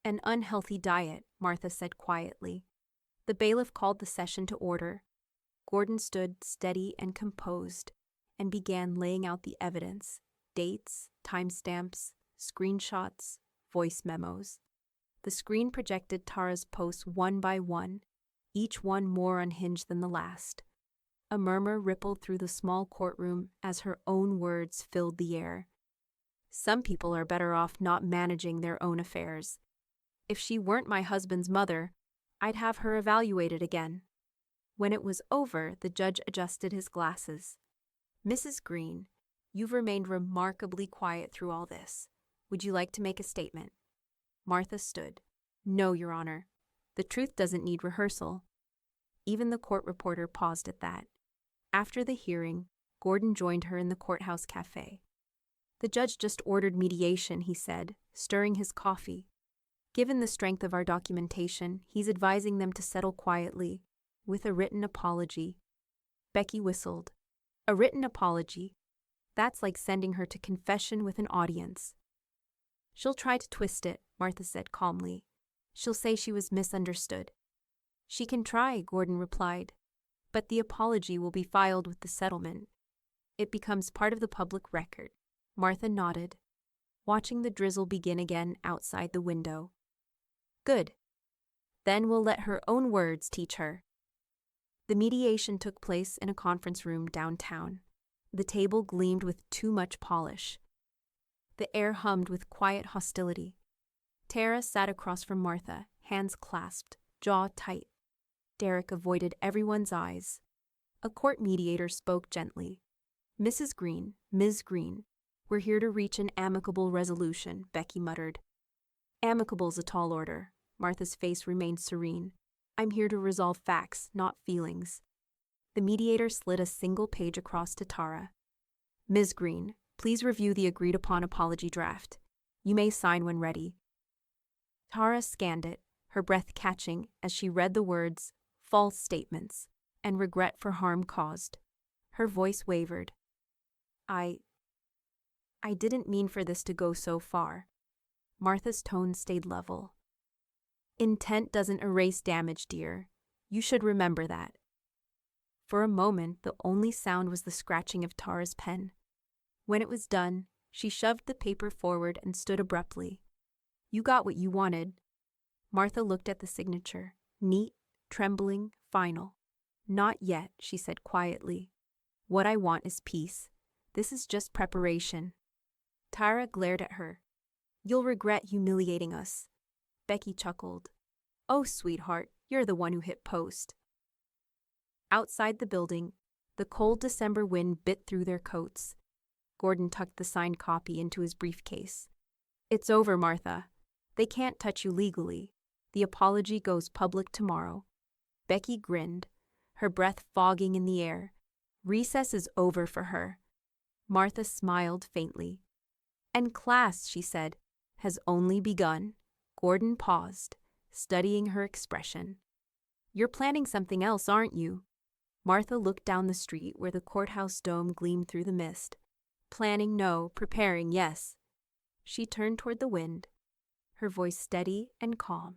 "An unhealthy diet," Martha said quietly. The bailiff called the session to order. Gordon stood steady and composed and began laying out the evidence: dates, timestamps, screenshots, voice memos. The screen projected Tara's posts one by one, each one more unhinged than the last. A murmur rippled through the small courtroom as her own words filled the air. "Some people are better off not managing their own affairs. If she weren't my husband's mother, I'd have her evaluated again." When it was over, the judge adjusted his glasses. "Mrs. Green, you've remained remarkably quiet through all this. Would you like to make a statement?" Martha stood. "No, Your Honor. The truth doesn't need rehearsal." Even the court reporter paused at that. After the hearing, Gordon joined her in the courthouse cafe. "The judge just ordered mediation," he said, stirring his coffee. "Given the strength of our documentation, he's advising them to settle quietly, with a written apology." Becky whistled. "A written apology? That's like sending her to confession with an audience." "She'll try to twist it," Martha said calmly. "She'll say she was misunderstood." "She can try," Gordon replied. "But the apology will be filed with the settlement. It becomes part of the public record." Martha nodded, watching the drizzle begin again outside the window. "Good. Then we'll let her own words teach her." The mediation took place in a conference room downtown. The table gleamed with too much polish. The air hummed with quiet hostility. Tara sat across from Martha, hands clasped, jaw tight. Derek avoided everyone's eyes. A court mediator spoke gently. "Mrs. Green, Ms. Green, we're here to reach an amicable resolution," Becky muttered. "Amicable's a tall order." Martha's face remained serene. "I'm here to resolve facts, not feelings." The mediator slid a single page across to Tara. "Ms. Green, please review the agreed-upon apology draft. You may sign when ready." Tara scanned it, her breath catching as she read the words, false statements, and regret for harm caused. Her voice wavered. I didn't mean for this to go so far. Martha's tone stayed level. Intent doesn't erase damage, dear. You should remember that. For a moment, the only sound was the scratching of Tara's pen. When it was done, she shoved the paper forward and stood abruptly. You got what you wanted. Martha looked at the signature. Neat, trembling, final. Not yet, she said quietly. What I want is peace. This is just preparation. Tara glared at her. You'll regret humiliating us. Becky chuckled. Oh, sweetheart, you're the one who hit post. Outside the building, the cold December wind bit through their coats. Gordon tucked the signed copy into his briefcase. It's over, Martha. They can't touch you legally. The apology goes public tomorrow. Becky grinned, her breath fogging in the air. Recess is over for her. Martha smiled faintly. And class, she said, has only begun. Gordon paused, studying her expression. You're planning something else, aren't you? Martha looked down the street where the courthouse dome gleamed through the mist. Planning, no. Preparing, yes. She turned toward the wind, her voice steady and calm.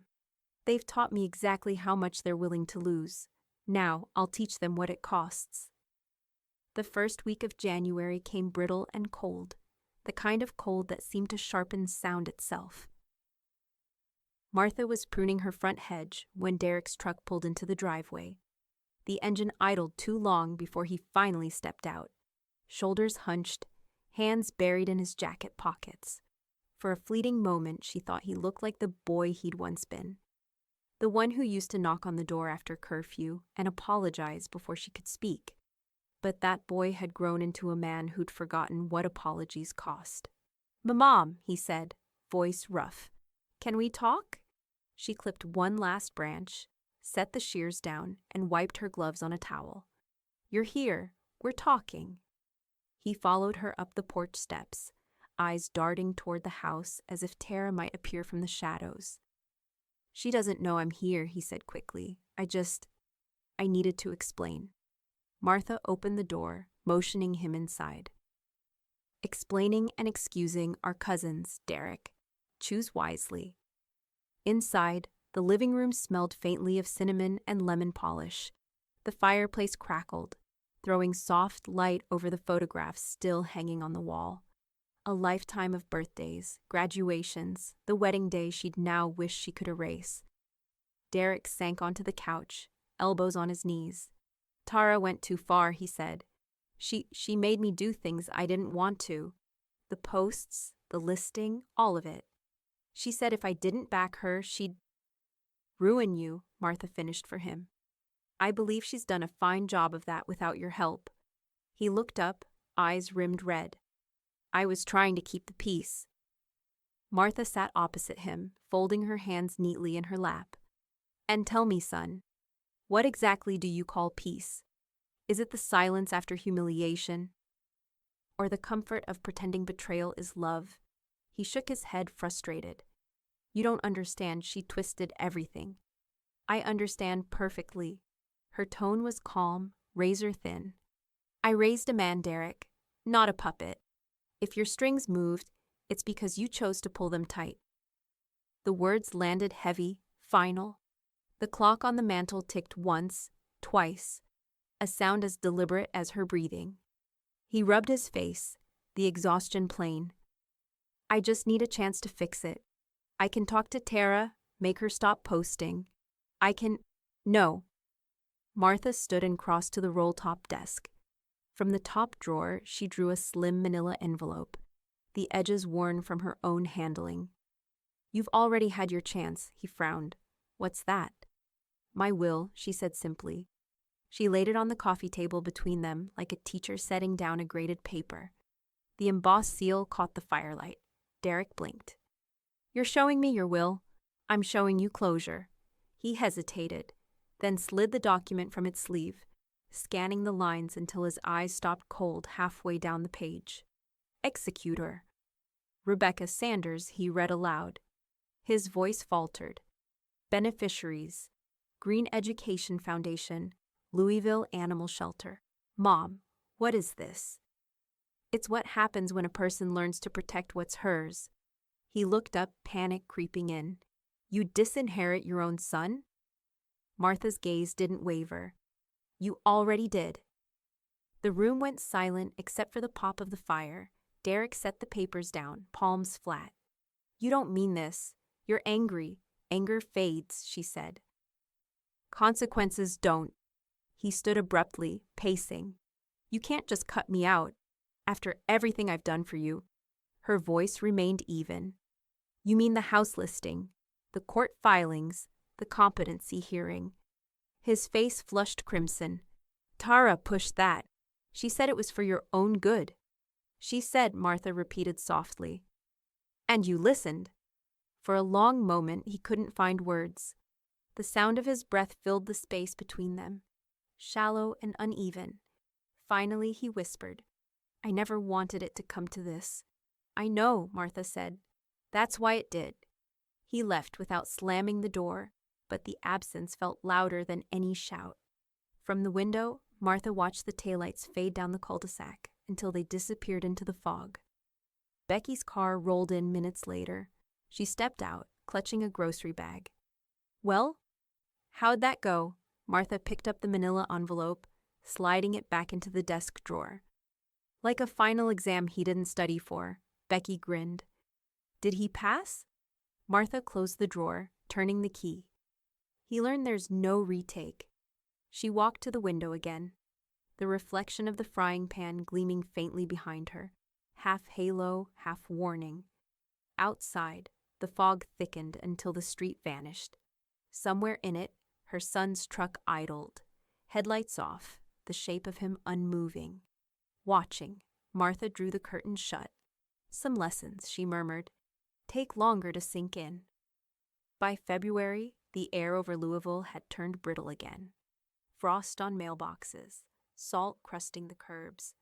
They've taught me exactly how much they're willing to lose. Now I'll teach them what it costs. The first week of January came brittle and cold, the kind of cold that seemed to sharpen sound itself. Martha was pruning her front hedge when Derek's truck pulled into the driveway. The engine idled too long before he finally stepped out, shoulders hunched, hands buried in his jacket pockets. For a fleeting moment, she thought he looked like the boy he'd once been. The one who used to knock on the door after curfew and apologize before she could speak. But that boy had grown into a man who'd forgotten what apologies cost. "Mom," he said, voice rough. "Can we talk?" She clipped one last branch, set the shears down, and wiped her gloves on a towel. "You're here. We're talking." He followed her up the porch steps, eyes darting toward the house as if Tara might appear from the shadows. "She doesn't know I'm here," he said quickly. I needed to explain." Martha opened the door, motioning him inside. "Explaining and excusing are cousins, Derek. Choose wisely." Inside, the living room smelled faintly of cinnamon and lemon polish. The fireplace crackled, throwing soft light over the photographs still hanging on the wall. A lifetime of birthdays, graduations, the wedding day she'd now wish she could erase. Derek sank onto the couch, elbows on his knees. "Tara went too far," he said. She made me do things I didn't want to. The posts, the listing, all of it. She said if I didn't back her, she'd ruin you," Martha finished for him. "I believe she's done a fine job of that without your help." He looked up, eyes rimmed red. "I was trying to keep the peace." Martha sat opposite him, folding her hands neatly in her lap. "And tell me, son, what exactly do you call peace? Is it the silence after humiliation? Or the comfort of pretending betrayal is love?" He shook his head, frustrated. "You don't understand," she twisted everything. "I understand perfectly." Her tone was calm, razor thin. "I raised a man, Derek, not a puppet. If your strings moved, it's because you chose to pull them tight." The words landed heavy, final. The clock on the mantel ticked once, twice, a sound as deliberate as her breathing. He rubbed his face, the exhaustion plain. "I just need a chance to fix it. I can talk to Tara, make her stop posting. I can—" "No." Martha stood and crossed to the roll-top desk. From the top drawer, she drew a slim manila envelope, the edges worn from her own handling. "You've already had your chance," he frowned. "What's that?" "My will," she said simply. She laid it on the coffee table between them like a teacher setting down a graded paper. The embossed seal caught the firelight. Derek blinked. "You're showing me your will. I'm showing you closure." He hesitated, then slid the document from its sleeve, scanning the lines until his eyes stopped cold halfway down the page. "Executor. Rebecca Sanders," he read aloud. His voice faltered. Beneficiaries: Green Education Foundation, Louisville Animal Shelter. Mom, what is this? It's what happens when a person learns to protect what's hers. He looked up, panic creeping in. You disinherit your own son? Martha's gaze didn't waver. You already did. The room went silent except for the pop of the fire. Derek set the papers down, palms flat. You don't mean this. You're angry. Anger fades, she said. Consequences don't. He stood abruptly, pacing. You can't just cut me out. After everything I've done for you. Her voice remained even. You mean the house listing, the court filings, the competency hearing. His face flushed crimson. Tara pushed that. She said it was for your own good. She said, Martha repeated softly. And you listened. For a long moment he couldn't find words. The sound of his breath filled the space between them, shallow and uneven. Finally he whispered, I never wanted it to come to this. I know, Martha said. That's why it did. He left without slamming the door, but the absence felt louder than any shout. From the window, Martha watched the taillights fade down the cul-de-sac until they disappeared into the fog. Becky's car rolled in minutes later. She stepped out, clutching a grocery bag. Well, how'd that go? Martha picked up the manila envelope, sliding it back into the desk drawer. Like a final exam he didn't study for, Becky grinned. Did he pass? Martha closed the drawer, turning the key. He learned there's no retake. She walked to the window again, the reflection of the frying pan gleaming faintly behind her, half halo, half warning. Outside, the fog thickened until the street vanished. Somewhere in it, her son's truck idled, headlights off, the shape of him unmoving. Watching, Martha drew the curtain shut. Some lessons, she murmured, take longer to sink in. By February, the air over Louisville had turned brittle again. Frost on mailboxes, salt crusting the curbs.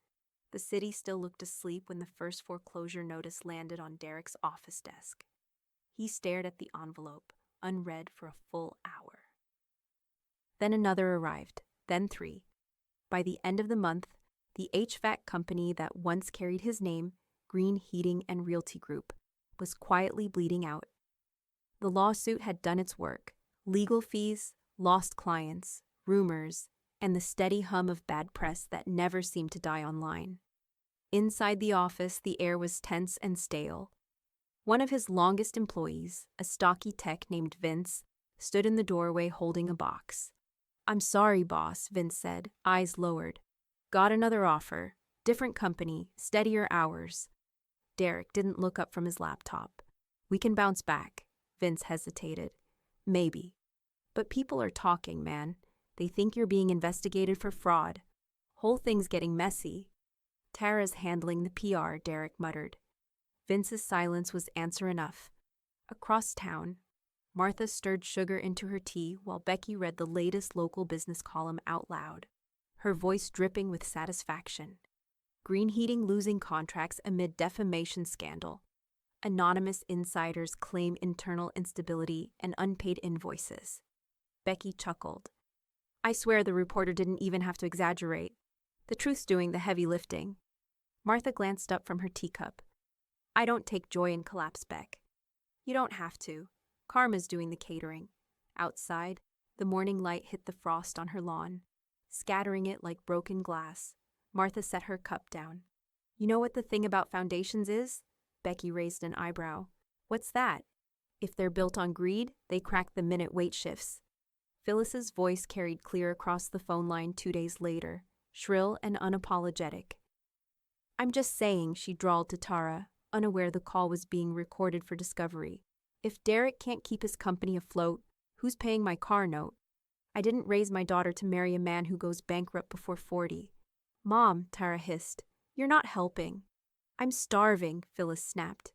The city still looked asleep when the first foreclosure notice landed on Derek's office desk. He stared at the envelope, unread for a full hour. Then another arrived, then 3. By the end of the month, the HVAC company that once carried his name, Green Heating and Realty Group, was quietly bleeding out. The lawsuit had done its work. Legal fees, lost clients, rumors, and the steady hum of bad press that never seemed to die online. Inside the office, the air was tense and stale. One of his longest employees, a stocky tech named Vince, stood in the doorway holding a box. I'm sorry, boss, Vince said, eyes lowered. Got another offer. Different company, steadier hours. Derek didn't look up from his laptop. We can bounce back, Vince hesitated. Maybe. But people are talking, man. They think you're being investigated for fraud. Whole thing's getting messy. Tara's handling the PR, Derek muttered. Vince's silence was answer enough. Across town, Martha stirred sugar into her tea while Becky read the latest local business column out loud, her voice dripping with satisfaction. Green Heating losing contracts amid defamation scandal. Anonymous insiders claim internal instability and unpaid invoices. Becky chuckled. I swear the reporter didn't even have to exaggerate. The truth's doing the heavy lifting. Martha glanced up from her teacup. I don't take joy in collapse, Beck. You don't have to. Karma's doing the catering. Outside, the morning light hit the frost on her lawn, scattering it like broken glass. Martha set her cup down. You know what the thing about foundations is? Becky raised an eyebrow. What's that? If they're built on greed, they crack the minute weight shifts. Phyllis's voice carried clear across the phone line 2 days later, shrill and unapologetic. I'm just saying, she drawled to Tara, unaware the call was being recorded for discovery. If Derek can't keep his company afloat, who's paying my car note? I didn't raise my daughter to marry a man who goes bankrupt before 40. Mom, Tara hissed, you're not helping. I'm starving, Phyllis snapped.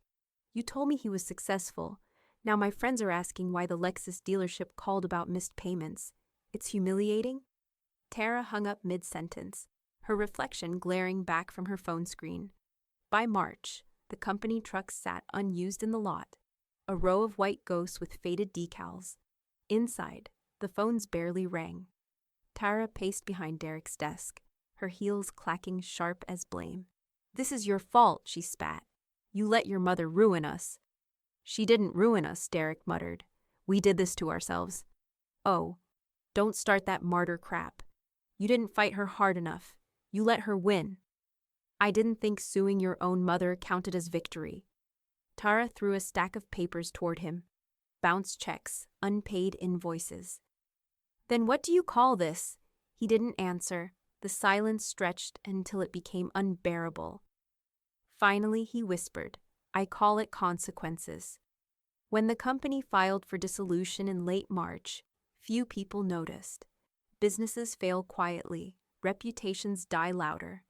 You told me he was successful. Now my friends are asking why the Lexus dealership called about missed payments. It's humiliating. Tara hung up mid-sentence, her reflection glaring back from her phone screen. By March, the company trucks sat unused in the lot. a row of white ghosts with faded decals. Inside, the phones barely rang. Tara paced behind Derek's desk, her heels clacking sharp as blame. "This is your fault," she spat. "You let your mother ruin us." "She didn't ruin us," Derek muttered. "We did this to ourselves." "Oh, don't start that martyr crap. You didn't fight her hard enough. You let her win." "I didn't think suing your own mother counted as victory." Tara threw a stack of papers toward him. Bounced checks, unpaid invoices. "Then what do you call this?" He didn't answer. The silence stretched until it became unbearable. Finally, he whispered, "I call it consequences." When the company filed for dissolution in late March, few people noticed. Businesses fail quietly, reputations die louder.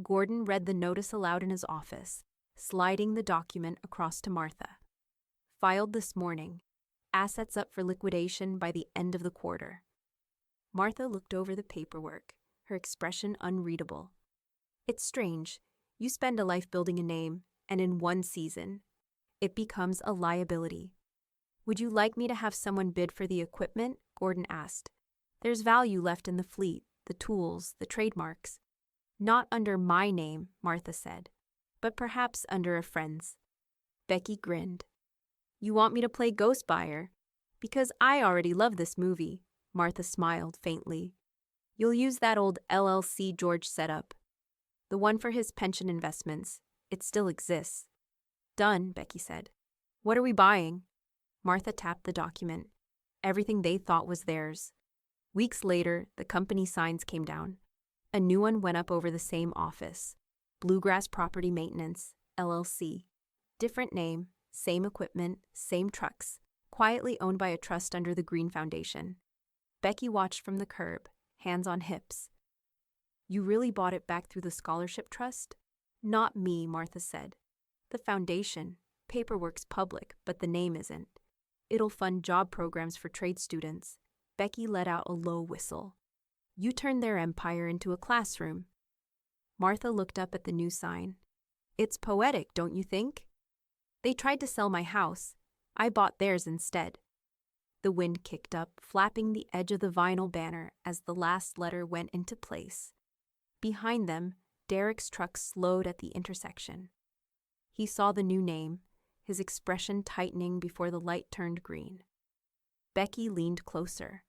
Gordon read the notice aloud in his office, sliding the document across to Martha. "Filed this morning. Assets up for liquidation by the end of the quarter." Martha looked over the paperwork, her expression unreadable. "It's strange. You spend a life building a name, and in one season, it becomes a liability." "Would you like me to have someone bid for the equipment?" Gordon asked. "There's value left in the fleet, the tools, the trademarks." "Not under my name," Martha said, "but perhaps under a friend's." Becky grinned. "You want me to play ghost buyer?" "Because I already love this movie." Martha smiled faintly. "You'll use that old LLC George set up. The one for his pension investments. It still exists." "Done," Becky said. "What are we buying?" Martha tapped the document. Everything they thought was theirs. Weeks later, the company signs came down. A new one went up over the same office. Bluegrass Property Maintenance, LLC. Different name, same equipment, same trucks. Quietly owned by a trust under the Green Foundation. Becky watched from the curb, hands on hips. "You really bought it back through the scholarship trust?" "Not me," Martha said. "The foundation. Paperwork's public, but the name isn't. It'll fund job programs for trade students." Becky let out a low whistle. "You turned their empire into a classroom." Martha looked up at the new sign. "It's poetic, don't you think?" "They tried to sell my house. I bought theirs instead." The wind kicked up, flapping the edge of the vinyl banner as the last letter went into place. Behind them, Derek's truck slowed at the intersection. He saw the new name, his expression tightening before the light turned green. Becky leaned closer.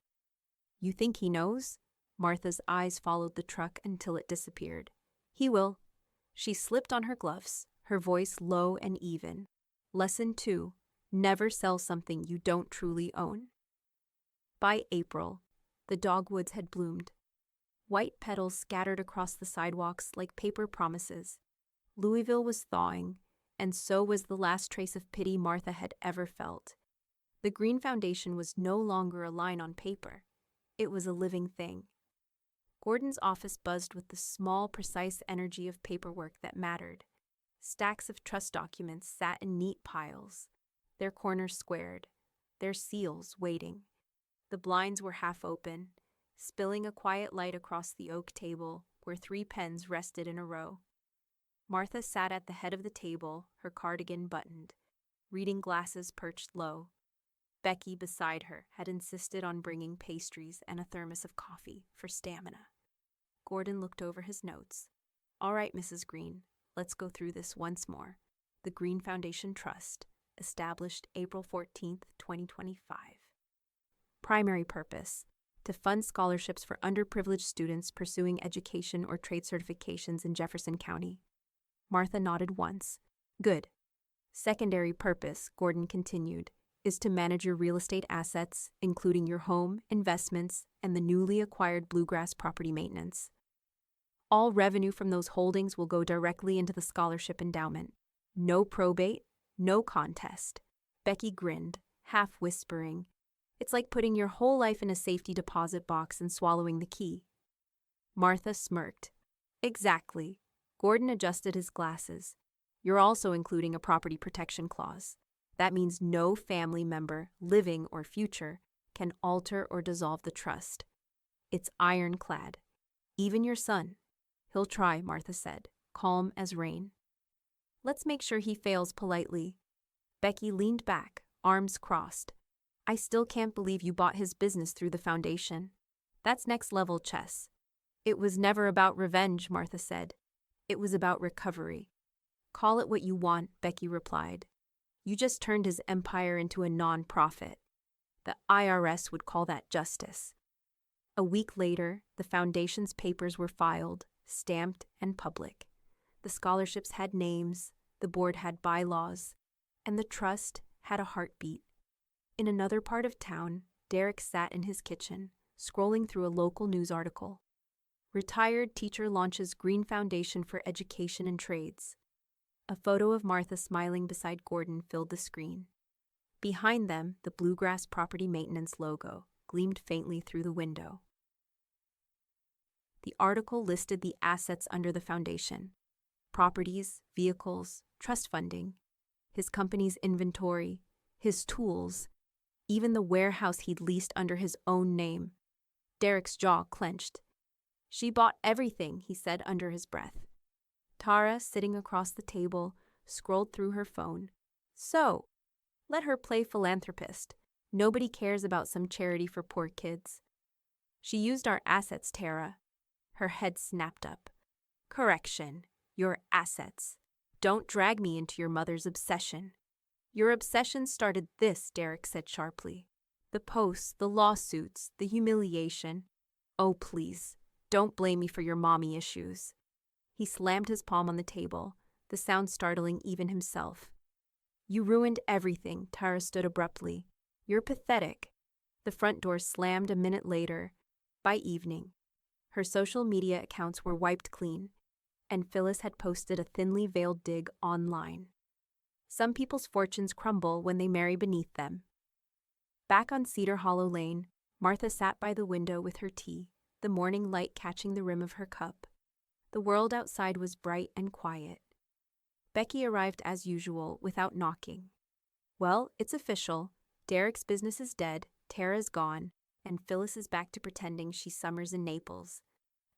"You think he knows?" Martha's eyes followed the truck until it disappeared. "He will." She slipped on her gloves, her voice low and even. Lesson 2. Never sell something you don't truly own. By April, the dogwoods had bloomed. White petals scattered across the sidewalks like paper promises. Louisville was thawing, and so was the last trace of pity Martha had ever felt. The Green Foundation was no longer a line on paper. It was a living thing. Gordon's office buzzed with the small, precise energy of paperwork that mattered. Stacks of trust documents sat in neat piles, their corners squared, their seals waiting. The blinds were half open, spilling a quiet light across the oak table where 3 pens rested in a row. Martha sat at the head of the table, her cardigan buttoned, reading glasses perched low. Becky, beside her, had insisted on bringing pastries and a thermos of coffee for stamina. Gordon looked over his notes. "All right, Mrs. Green, let's go through this once more. The Green Foundation Trust, established April 14th, 2025. Primary purpose: to fund scholarships for underprivileged students pursuing education or trade certifications in Jefferson County." Martha nodded once. "Good." "Secondary purpose," Gordon continued, "is to manage your real estate assets, including your home, investments, and the newly acquired Bluegrass Property Maintenance. All revenue from those holdings will go directly into the scholarship endowment. No probate, no contest." Becky grinned, half whispering, "It's like putting your whole life in a safety deposit box and swallowing the key." Martha smirked. "Exactly." Gordon adjusted his glasses. "You're also including a property protection clause. That means no family member, living or future, can alter or dissolve the trust. It's ironclad. Even your son." "He'll try," Martha said, calm as rain. "Let's make sure he fails politely." Becky leaned back, arms crossed. I still can't believe you bought his business through the foundation. That's next-level chess. It was never about revenge, Martha said. It was about recovery. Call it what you want, Becky replied. You just turned his empire into a non-profit. The IRS would call that justice. A week later, the foundation's papers were filed, stamped, and public. The scholarships had names, the board had bylaws, and the trust had a heartbeat. In another part of town, Derek sat in his kitchen, scrolling through a local news article. Retired teacher launches Green Foundation for Education and Trades. A photo of Martha smiling beside Gordon filled the screen. Behind them, the Bluegrass Property Maintenance logo gleamed faintly through the window. The article listed the assets under the foundation: properties, vehicles, trust funding, his company's inventory, his tools, even the warehouse he'd leased under his own name. Derek's jaw clenched. She bought everything, he said under his breath. Tara, sitting across the table, scrolled through her phone. So, let her play philanthropist. Nobody cares about some charity for poor kids. She used our assets, Tara. Her head snapped up. Correction. Your assets. Don't drag me into your mother's obsession. Your obsession started this, Derek said sharply. The posts, the lawsuits, the humiliation. Oh, please, don't blame me for your mommy issues. He slammed his palm on the table, the sound startling even himself. You ruined everything, Tara stood abruptly. You're pathetic. The front door slammed a minute later. By evening, her social media accounts were wiped clean, and Phyllis had posted a thinly veiled dig online. Some people's fortunes crumble when they marry beneath them. Back on Cedar Hollow Lane, Martha sat by the window with her tea, the morning light catching the rim of her cup. The world outside was bright and quiet. Becky arrived as usual, without knocking. Well, it's official. Derek's business is dead, Tara's gone, and Phyllis is back to pretending she summers in Naples.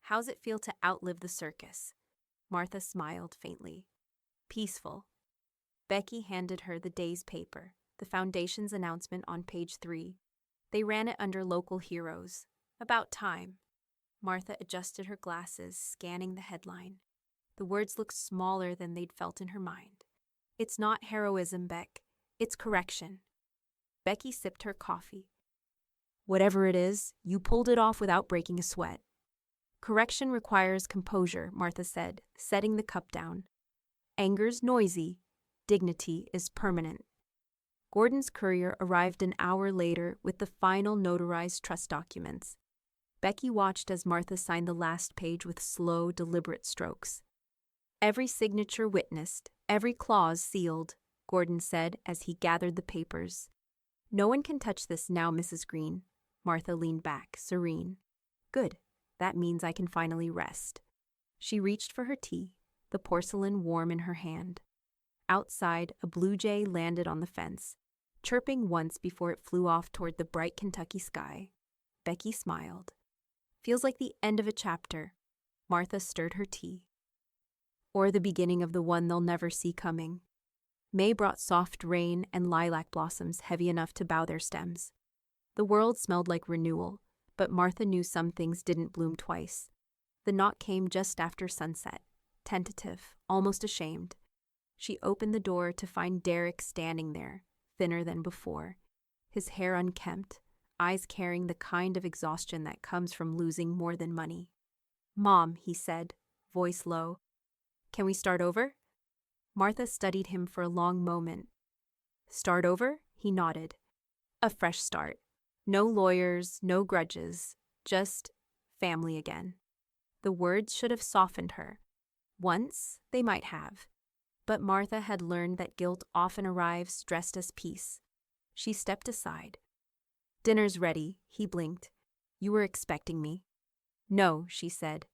How's it feel to outlive the circus? Martha smiled faintly. Peaceful. Becky handed her the day's paper, the foundation's announcement on page 3. They ran it under local heroes. About time. Martha adjusted her glasses, scanning the headline. The words looked smaller than they'd felt in her mind. It's not heroism, Beck. It's correction. Becky sipped her coffee. Whatever it is, you pulled it off without breaking a sweat. Correction requires composure, Martha said, setting the cup down. Anger's noisy. Dignity is permanent. Gordon's courier arrived an hour later with the final notarized trust documents. Becky watched as Martha signed the last page with slow, deliberate strokes. Every signature witnessed, every clause sealed, Gordon said as he gathered the papers. No one can touch this now, Mrs. Green. Martha leaned back, serene. Good. That means I can finally rest. She reached for her tea, the porcelain warm in her hand. Outside, a blue jay landed on the fence, chirping once before it flew off toward the bright Kentucky sky. Becky smiled. Feels like the end of a chapter. Martha stirred her tea. Or the beginning of the one they'll never see coming. May brought soft rain and lilac blossoms heavy enough to bow their stems. The world smelled like renewal, but Martha knew some things didn't bloom twice. The knock came just after sunset, tentative, almost ashamed. She opened the door to find Derek standing there, thinner than before, his hair unkempt, eyes carrying the kind of exhaustion that comes from losing more than money. Mom, he said, voice low. Can we start over? Martha studied him for a long moment. Start over? He nodded. A fresh start. No lawyers, no grudges, just family again. The words should have softened her. Once, they might have. But Martha had learned that guilt often arrives dressed as peace. She stepped aside. Dinner's ready, he blinked. You were expecting me. No, she said,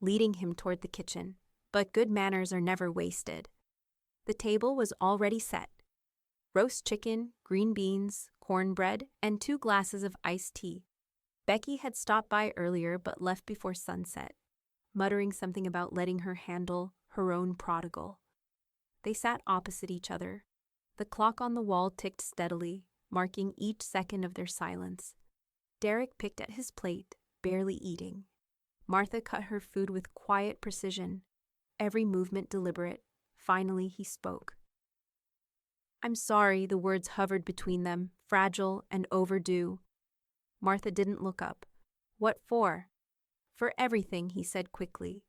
leading him toward the kitchen. But good manners are never wasted. The table was already set. Roast chicken, green beans, cornbread, and 2 glasses of iced tea. Becky had stopped by earlier but left before sunset, muttering something about letting her handle her own prodigal. They sat opposite each other, The clock on the wall ticked steadily, marking each second of their silence. Derek picked at his plate, barely eating. Martha cut her food with quiet precision, every movement deliberate. Finally, he spoke. "I'm sorry," the words hovered between them, fragile and overdue. Martha didn't look up. "What for?" "For everything," he said quickly.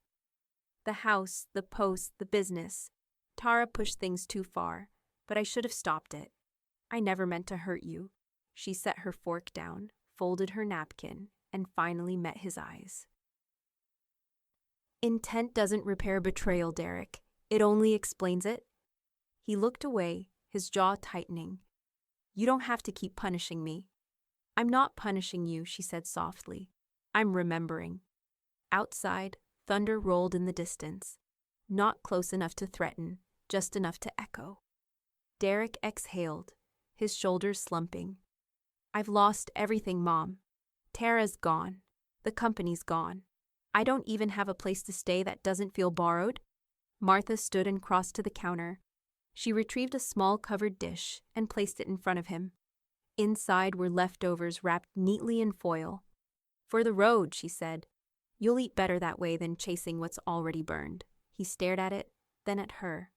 "The house, the post, the business. Tara pushed things too far, but I should have stopped it. I never meant to hurt you." She set her fork down, folded her napkin, and finally met his eyes. "Intent doesn't repair betrayal, Derek. It only explains it." He looked away, his jaw tightening. "You don't have to keep punishing me." "I'm not punishing you," she said softly. "I'm remembering." Outside, thunder rolled in the distance. Not close enough to threaten, just enough to echo. Derek exhaled, his shoulders slumping. "I've lost everything, Mom. Tara's gone. The company's gone. I don't even have a place to stay that doesn't feel borrowed." Martha stood and crossed to the counter. She retrieved a small covered dish and placed it in front of him. Inside were leftovers wrapped neatly in foil. "For the road," she said. "You'll eat better that way than chasing what's already burned." He stared at it, then at her.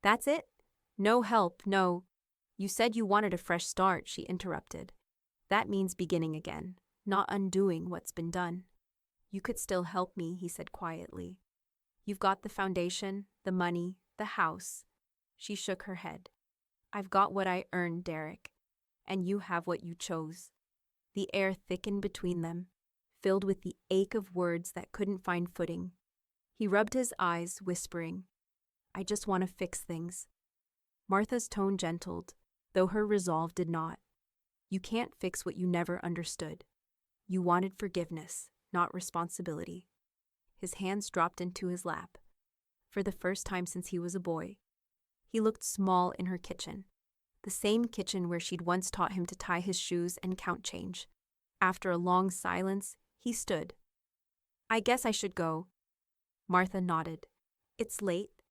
"That's it? No help, no—" "You said you wanted a fresh start," she interrupted. "That means beginning again, not undoing what's been done." "You could still help me," he said quietly. "You've got the foundation, the money, the house." She shook her head. "I've got what I earned, Derek, and you have what you chose." The air thickened between them, filled with the ache of words that couldn't find footing. He rubbed his eyes, whispering, "I just want to fix things." Martha's tone gentled, though her resolve did not. "You can't fix what you never understood. You wanted forgiveness, not responsibility." His hands dropped into his lap. For the first time since he was a boy, he looked small in her kitchen, the same kitchen where she'd once taught him to tie his shoes and count change. After a long silence, he stood. "I guess I should go." Martha nodded. "It's late."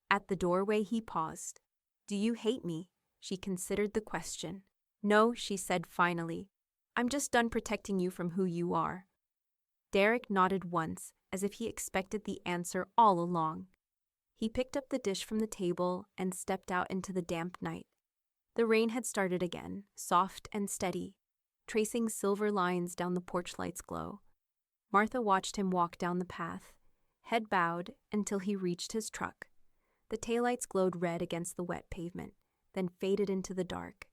At the doorway, he paused. "Do you hate me?" She considered the question. "No," she said finally. "I'm just done protecting you from who you are." Derek nodded once, as if he expected the answer all along. He picked up the dish from the table and stepped out into the damp night. The rain had started again, soft and steady, tracing silver lines down the porch light's glow. Martha watched him walk down the path, head bowed until he reached his truck. The taillights glowed red against the wet pavement, then faded into the dark.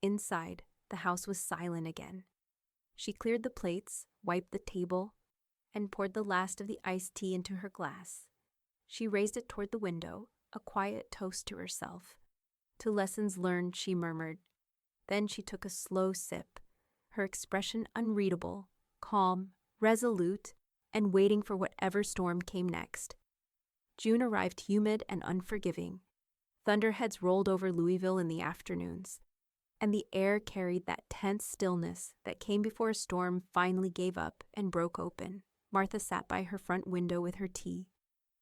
Inside, the house was silent again. She cleared the plates, wiped the table, and poured the last of the iced tea into her glass. She raised it toward the window, a quiet toast to herself. To lessons learned, she murmured. Then she took a slow sip, her expression unreadable, calm, resolute, and waiting for whatever storm came next. June arrived humid and unforgiving. Thunderheads rolled over Louisville in the afternoons, and the air carried that tense stillness that came before a storm finally gave up and broke open. Martha sat by her front window with her tea,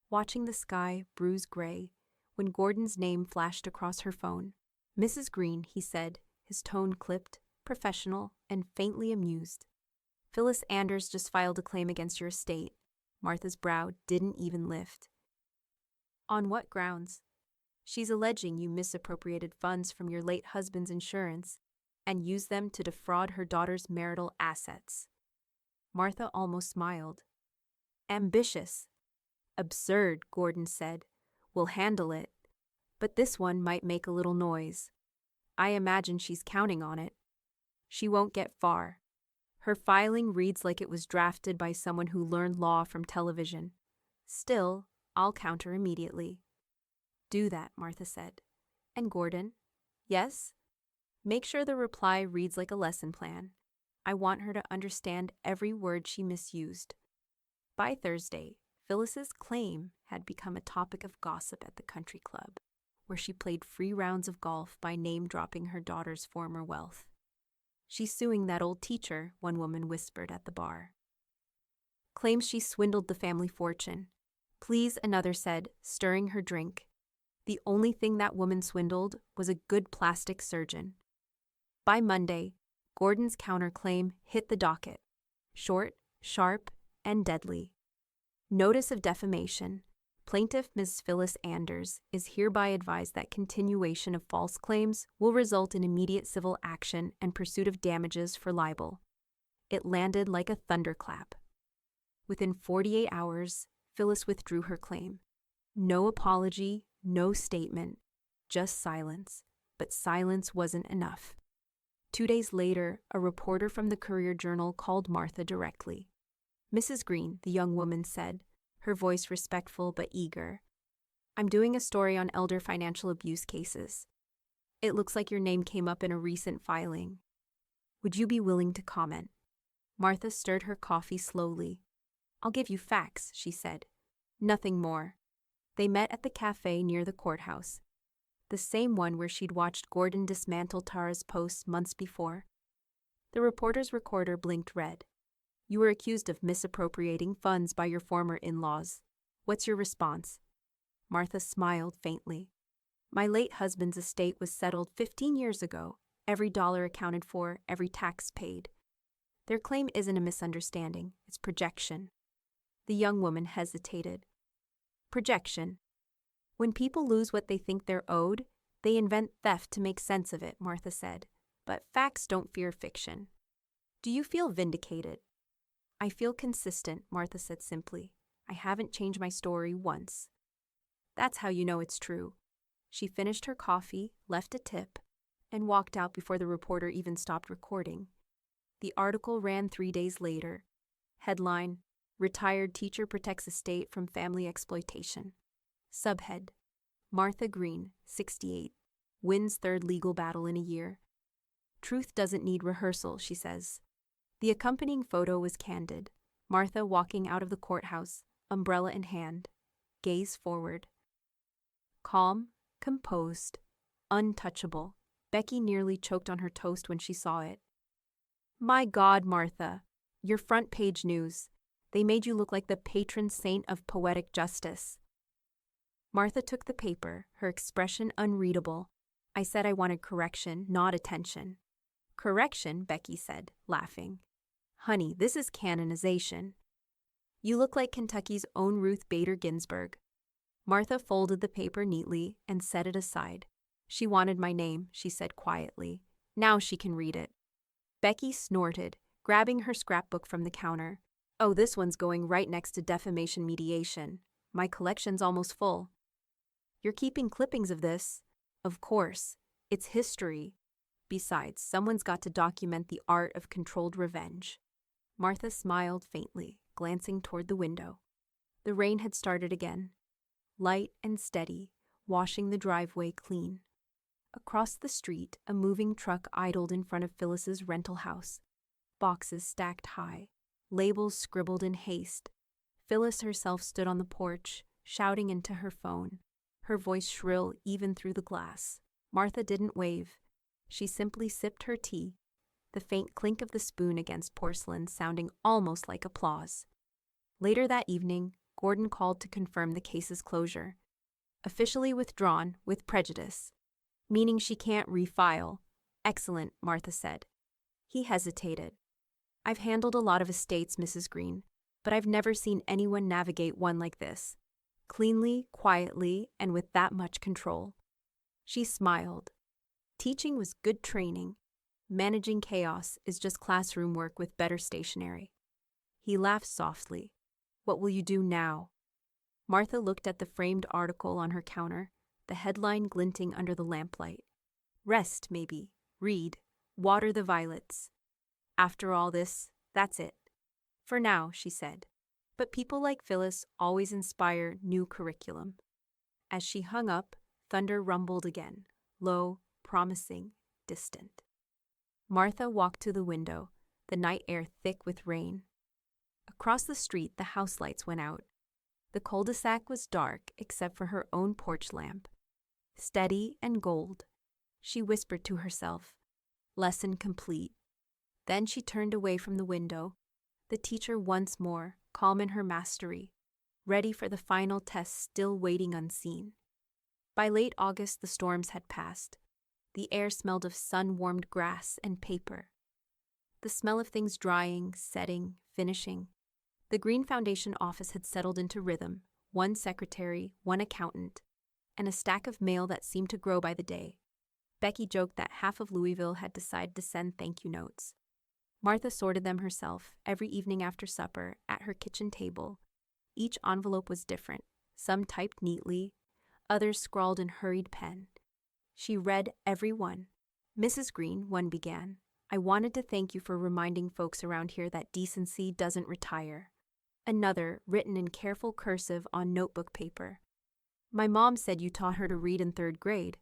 watching the sky bruise gray, when Gordon's name flashed across her phone. "Mrs. Green," he said, his tone clipped, professional, and faintly amused. "Phyllis Anders just filed a claim against your estate." Martha's brow didn't even lift. "On what grounds?" "She's alleging you misappropriated funds from your late husband's insurance and used them to defraud her daughter's marital assets." Martha almost smiled. "Ambitious." "Absurd," Gordon said. "We'll handle it. But this one might make a little noise. I imagine she's counting on it." "She won't get far. Her filing reads like it was drafted by someone who learned law from television. Still, I'll counter immediately." "Do that," Martha said. "And Gordon?" "Yes?" "Make sure the reply reads like a lesson plan. I want her to understand every word she misused." By Thursday, Phyllis's claim had become a topic of gossip at the country club, where she played free rounds of golf by name-dropping her daughter's former wealth. "She's suing that old teacher," one woman whispered at the bar. "Claims she swindled the family fortune." "Please," another said, stirring her drink. The only thing that woman swindled was a good plastic surgeon. By Monday, Gordon's counterclaim hit the docket. Short, sharp, and deadly. Notice of defamation. Plaintiff Ms. Phyllis Anders is hereby advised that continuation of false claims will result in immediate civil action and pursuit of damages for libel. It landed like a thunderclap. Within 48 hours, Phyllis withdrew her claim. No apology, no statement, just silence. But silence wasn't enough. 2 days later, a reporter from the Courier-Journal called Martha directly. "Mrs. Green," the young woman said, her voice respectful but eager, "I'm doing a story on elder financial abuse cases. It looks like your name came up in a recent filing. Would you be willing to comment?" Martha stirred her coffee slowly. "I'll give you facts," she said. "Nothing more." They met at the cafe near the courthouse, the same one where she'd watched Gordon dismantle Tara's posts months before. The reporter's recorder blinked red. "You were accused of misappropriating funds by your former in-laws. What's your response?" Martha smiled faintly. "My late husband's estate was settled 15 years ago, every dollar accounted for, every tax paid. Their claim isn't a misunderstanding, it's projection." The young woman hesitated. "Projection. When people lose what they think they're owed, they invent theft to make sense of it," Martha said. "But facts don't fear fiction. Do you feel vindicated?" "I feel consistent," Martha said simply. "I haven't changed my story once." "That's how you know it's true." She finished her coffee, left a tip, and walked out before the reporter even stopped recording. The article ran 3 days later. Headline: "Retired Teacher Protects Estate from Family Exploitation." Subhead: "Martha Green, 68, wins third legal battle in a year. Truth doesn't need rehearsal," she says. The accompanying photo was candid. Martha walking out of the courthouse, umbrella in hand, gaze forward. Calm, composed, untouchable. Becky nearly choked on her toast when she saw it. "My God, Martha, your front page news. They made you look like the patron saint of poetic justice." Martha took the paper, her expression unreadable. "I said I wanted correction, not attention." "Correction," Becky said, laughing. "Honey, this is canonization. You look like Kentucky's own Ruth Bader Ginsburg." Martha folded the paper neatly and set it aside. "She wanted my name," she said quietly. "Now she can read it." Becky snorted, grabbing her scrapbook from the counter. "Oh, this one's going right next to defamation mediation. My collection's almost full." "You're keeping clippings of this?" "Of course. It's history. Besides, someone's got to document the art of controlled revenge." Martha smiled faintly, glancing toward the window. The rain had started again, light and steady, washing the driveway clean. Across the street, a moving truck idled in front of Phyllis's rental house. Boxes stacked high, labels scribbled in haste. Phyllis herself stood on the porch, shouting into her phone, her voice shrill even through the glass. Martha didn't wave. She simply sipped her tea, the faint clink of the spoon against porcelain sounding almost like applause. Later that evening, Gordon called to confirm the case's closure. "Officially withdrawn, with prejudice. Meaning she can't refile." "Excellent," Martha said. He hesitated. "I've handled a lot of estates, Mrs. Green, but I've never seen anyone navigate one like this. Cleanly, quietly, and with that much control." She smiled. Teaching was good training. Managing chaos is just classroom work with better stationery. He laughed softly. "What will you do now?" Martha looked at the framed article on her counter, the headline glinting under the lamplight. "Rest, maybe. Read. Water the violets. After all this, that's it. For now," she said. "But people like Phyllis always inspire new curriculum." As she hung up, thunder rumbled again, low, promising, distant. Martha walked to the window, the night air thick with rain. Across the street, the house lights went out. The cul-de-sac was dark except for her own porch lamp. Steady and gold. She whispered to herself, "Lesson complete." Then she turned away from the window, the teacher once more, calm in her mastery, ready for the final test still waiting unseen. By late August, the storms had passed. The air smelled of sun-warmed grass and paper. The smell of things drying, setting, finishing. The Green Foundation office had settled into rhythm, one secretary, one accountant, and a stack of mail that seemed to grow by the day. Becky joked that half of Louisville had decided to send thank you notes. Martha sorted them herself every evening after supper at her kitchen table. Each envelope was different, some typed neatly, others scrawled in hurried pen. She read every one. "Mrs. Green," one began, "I wanted to thank you for reminding folks around here that decency doesn't retire." Another, written in careful cursive on notebook paper. "My mom said you taught her to read in 3rd grade.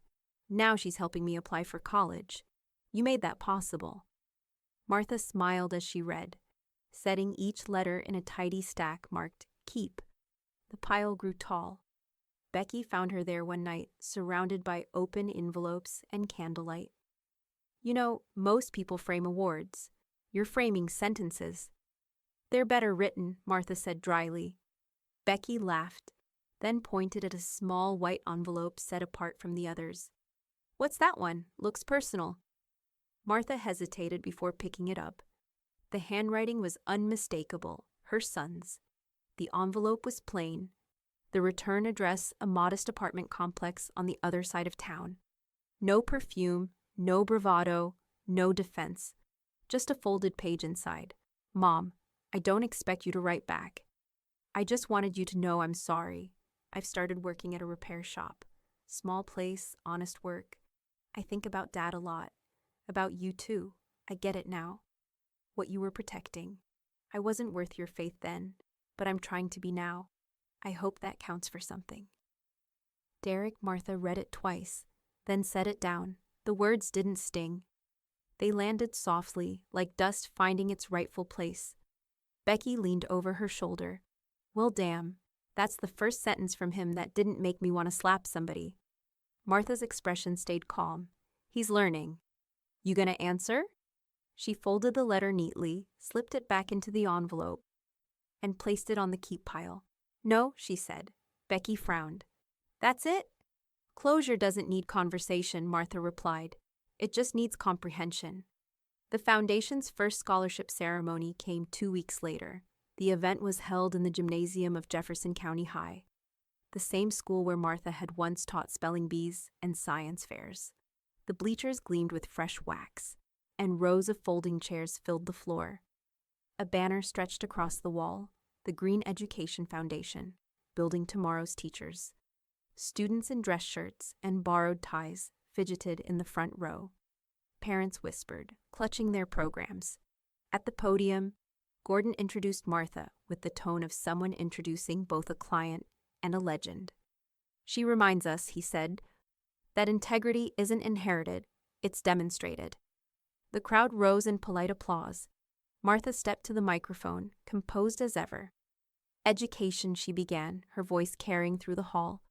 Now she's helping me apply for college. You made that possible." Martha smiled as she read, setting each letter in a tidy stack marked "Keep." The pile grew tall. Becky found her there one night, surrounded by open envelopes and candlelight. "You know, most people frame awards. You're framing sentences." "They're better written," Martha said dryly. Becky laughed, then pointed at a small white envelope set apart from the others. "What's that one? Looks personal." Martha hesitated before picking it up. The handwriting was unmistakable, her son's. The envelope was plain. The return address a modest apartment complex on the other side of town. No perfume, no bravado, no defense. Just a folded page inside. "Mom, I don't expect you to write back. I just wanted you to know I'm sorry. I've started working at a repair shop. Small place, honest work. I think about Dad a lot. About you too. I get it now. What you were protecting. I wasn't worth your faith then, but I'm trying to be now. I hope that counts for something." Martha read it twice, then set it down. The words didn't sting. They landed softly, like dust finding its rightful place. Becky leaned over her shoulder. "Well, damn, that's the first sentence from him that didn't make me want to slap somebody." Martha's expression stayed calm. "He's learning. You gonna answer?" She folded the letter neatly, slipped it back into the envelope, and placed it on the keep pile. "No," she said. Becky frowned. "That's it?" "Closure doesn't need conversation," Martha replied. "It just needs comprehension." The Foundation's first scholarship ceremony came 2 weeks later. The event was held in the gymnasium of Jefferson County High, the same school where Martha had once taught spelling bees and science fairs. The bleachers gleamed with fresh wax, and rows of folding chairs filled the floor. A banner stretched across the wall, the Green Education Foundation, building tomorrow's teachers. Students in dress shirts and borrowed ties fidgeted in the front row. Parents whispered, clutching their programs. At the podium, Gordon introduced Martha with the tone of someone introducing both a client and a legend. "She reminds us," he said, "that integrity isn't inherited, it's demonstrated." The crowd rose in polite applause. Martha stepped to the microphone, composed as ever. "Education," she began, her voice carrying through the hall,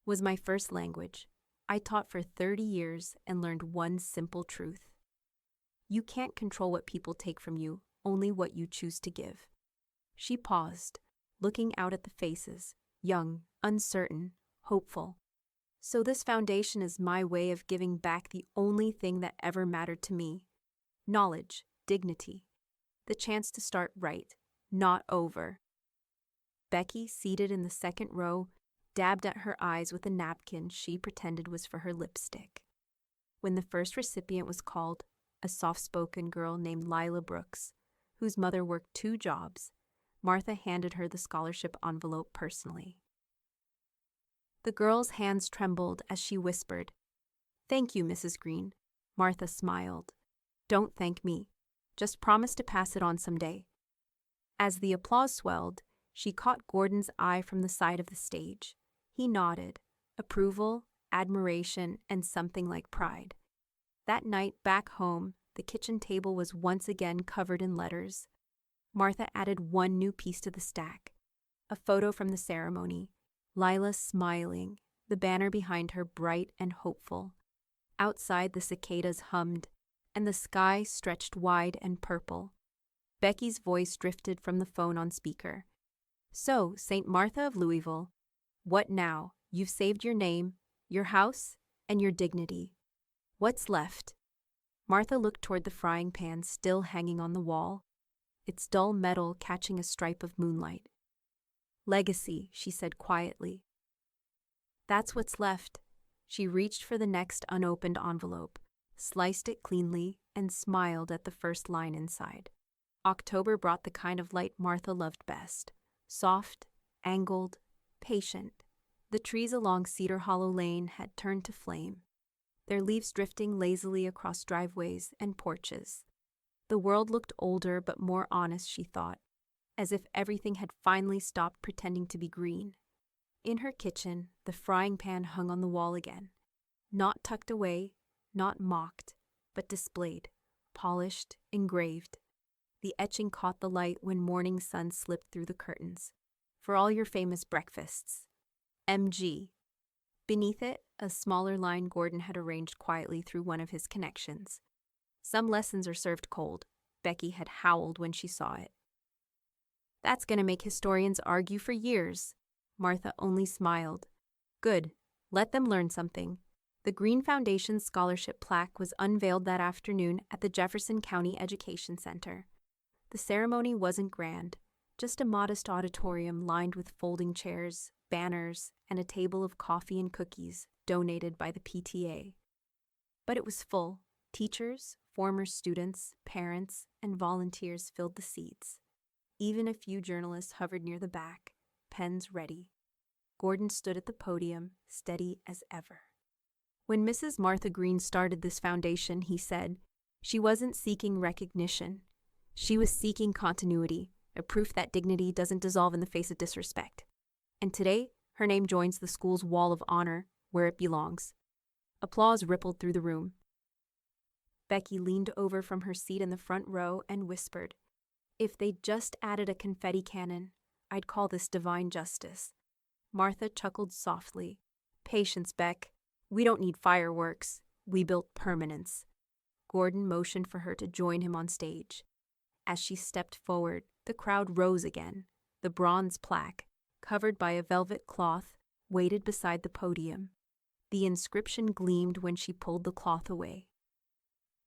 "was my first language. I taught for 30 years and learned one simple truth. You can't control what people take from you, only what you choose to give." She paused, looking out at the faces, young, uncertain, hopeful. "So this foundation is my way of giving back the only thing that ever mattered to me. Knowledge, dignity, the chance to start right, not over." Becky, seated in the second row, dabbed at her eyes with a napkin she pretended was for her lipstick. When the first recipient was called, a soft-spoken girl named Lila Brooks, whose mother worked 2 jobs, Martha handed her the scholarship envelope personally. The girl's hands trembled as she whispered, "Thank you, Mrs. Green." Martha smiled. "Don't thank me. Just promise to pass it on someday." As the applause swelled, she caught Gordon's eye from the side of the stage. He nodded, approval, admiration, and something like pride. That night, back home, the kitchen table was once again covered in letters. Martha added one new piece to the stack, a photo from the ceremony, Lila smiling, the banner behind her bright and hopeful. Outside, the cicadas hummed, and the sky stretched wide and purple. Becky's voice drifted from the phone on speaker. "So, St. Martha of Louisville, what now? You've saved your name, your house, and your dignity. What's left? Martha looked toward the frying pan still hanging on the wall, its dull metal catching a stripe of moonlight. Legacy, she said quietly. That's what's left. She reached for the next unopened envelope, sliced it cleanly, and smiled at the first line inside. October brought the kind of light Martha loved best. Soft, angled, patient. The trees along Cedar Hollow Lane had turned to flame, their leaves drifting lazily across driveways and porches. The world looked older but more honest, she thought, as if everything had finally stopped pretending to be green. In her kitchen, the frying pan hung on the wall again, not tucked away, not mocked, but displayed, polished, engraved. The etching caught the light when morning sun slipped through the curtains. For all your famous breakfasts. MG. Beneath it, a smaller line Gordon had arranged quietly through one of his connections. Some lessons are served cold. Becky had howled when she saw it. That's going to make historians argue for years. Martha only smiled. Good. Let them learn something. The Green Foundation scholarship plaque was unveiled that afternoon at the Jefferson County Education Center. The ceremony wasn't grand, just a modest auditorium lined with folding chairs, banners, and a table of coffee and cookies donated by the PTA. But it was full. Teachers, former students, parents, and volunteers filled the seats. Even a few journalists hovered near the back, pens ready. Gordon stood at the podium, steady as ever. When Mrs. Martha Green started this foundation, he said, she wasn't seeking recognition. She was seeking continuity, a proof that dignity doesn't dissolve in the face of disrespect. And today, her name joins the school's wall of honor, where it belongs. Applause rippled through the room. Becky leaned over from her seat in the front row and whispered, if they'd just added a confetti cannon, I'd call this divine justice. Martha chuckled softly. Patience, Beck. We don't need fireworks. We built permanence. Gordon motioned for her to join him on stage. As she stepped forward, the crowd rose again. The bronze plaque, covered by a velvet cloth, waited beside the podium. The inscription gleamed when she pulled the cloth away.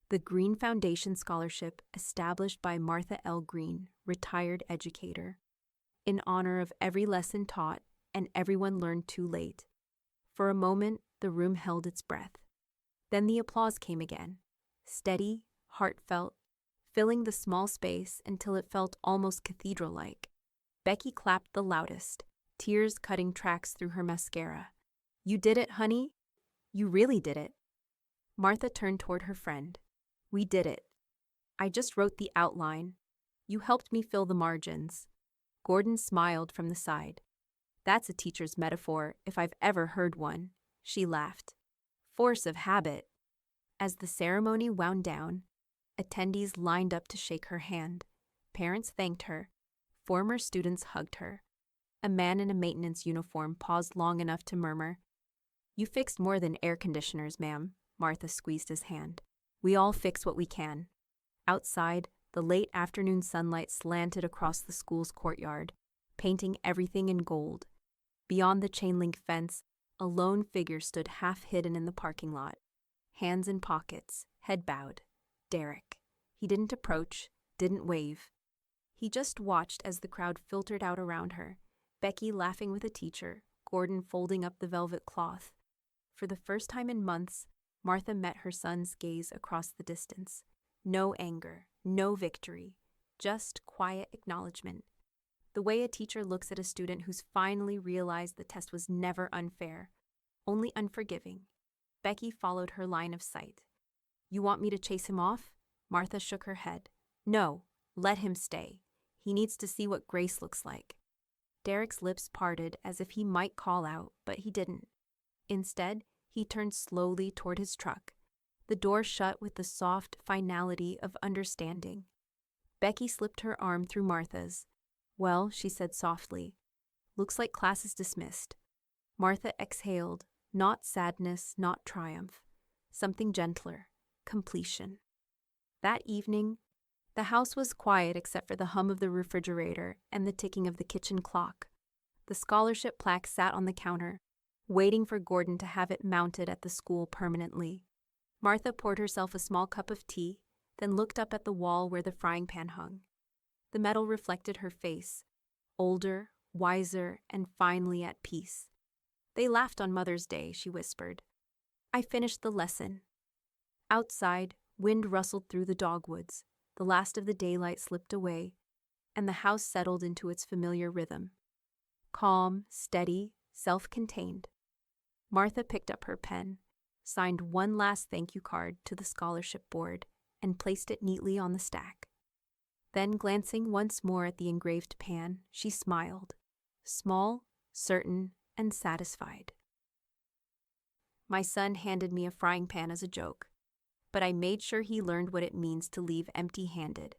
The Green Foundation Scholarship, established by Martha L. Green, retired educator, in honor of every lesson taught and everyone learned too late. For a moment, the room held its breath. Then the applause came again, steady, heartfelt, filling the small space until it felt almost cathedral-like. Becky clapped the loudest, tears cutting tracks through her mascara. You did it, honey. You really did it. Martha turned toward her friend. We did it. I just wrote the outline. You helped me fill the margins. Gordon smiled from the side. That's a teacher's metaphor, if I've ever heard one. She laughed. Force of habit. As the ceremony wound down, attendees lined up to shake her hand. Parents thanked her. Former students hugged her. A man in a maintenance uniform paused long enough to murmur, You fixed more than air conditioners, ma'am. Martha squeezed his hand. We all fix what we can. Outside, the late afternoon sunlight slanted across the school's courtyard, painting everything in gold. Beyond the chain-link fence, a lone figure stood half hidden in the parking lot, hands in pockets, head bowed. Derek. He didn't approach, didn't wave. He just watched as the crowd filtered out around her, Becky laughing with a teacher, Gordon folding up the velvet cloth. For the first time in months, Martha met her son's gaze across the distance. No anger, no victory, just quiet acknowledgement. The way a teacher looks at a student who's finally realized the test was never unfair, only unforgiving. Becky followed her line of sight. You want me to chase him off? Martha shook her head. No, let him stay. He needs to see what grace looks like. Derek's lips parted as if he might call out, but he didn't. Instead, he turned slowly toward his truck. The door shut with the soft finality of understanding. Becky slipped her arm through Martha's. Well, she said softly, looks like class is dismissed. Martha exhaled, not sadness, not triumph. Something gentler, completion. That evening, the house was quiet except for the hum of the refrigerator and the ticking of the kitchen clock. The scholarship plaque sat on the counter, waiting for Gordon to have it mounted at the school permanently. Martha poured herself a small cup of tea, then looked up at the wall where the frying pan hung. The metal reflected her face, older, wiser, and finally at peace. "They laughed on Mother's Day," she whispered. I finished the lesson. Outside, wind rustled through the dogwoods, the last of the daylight slipped away, and the house settled into its familiar rhythm. Calm, steady, self-contained. Martha picked up her pen, signed one last thank you card to the scholarship board, and placed it neatly on the stack. Then, glancing once more at the engraved pan, she smiled, small, certain, and satisfied. My son handed me a frying pan as a joke, but I made sure he learned what it means to leave empty-handed.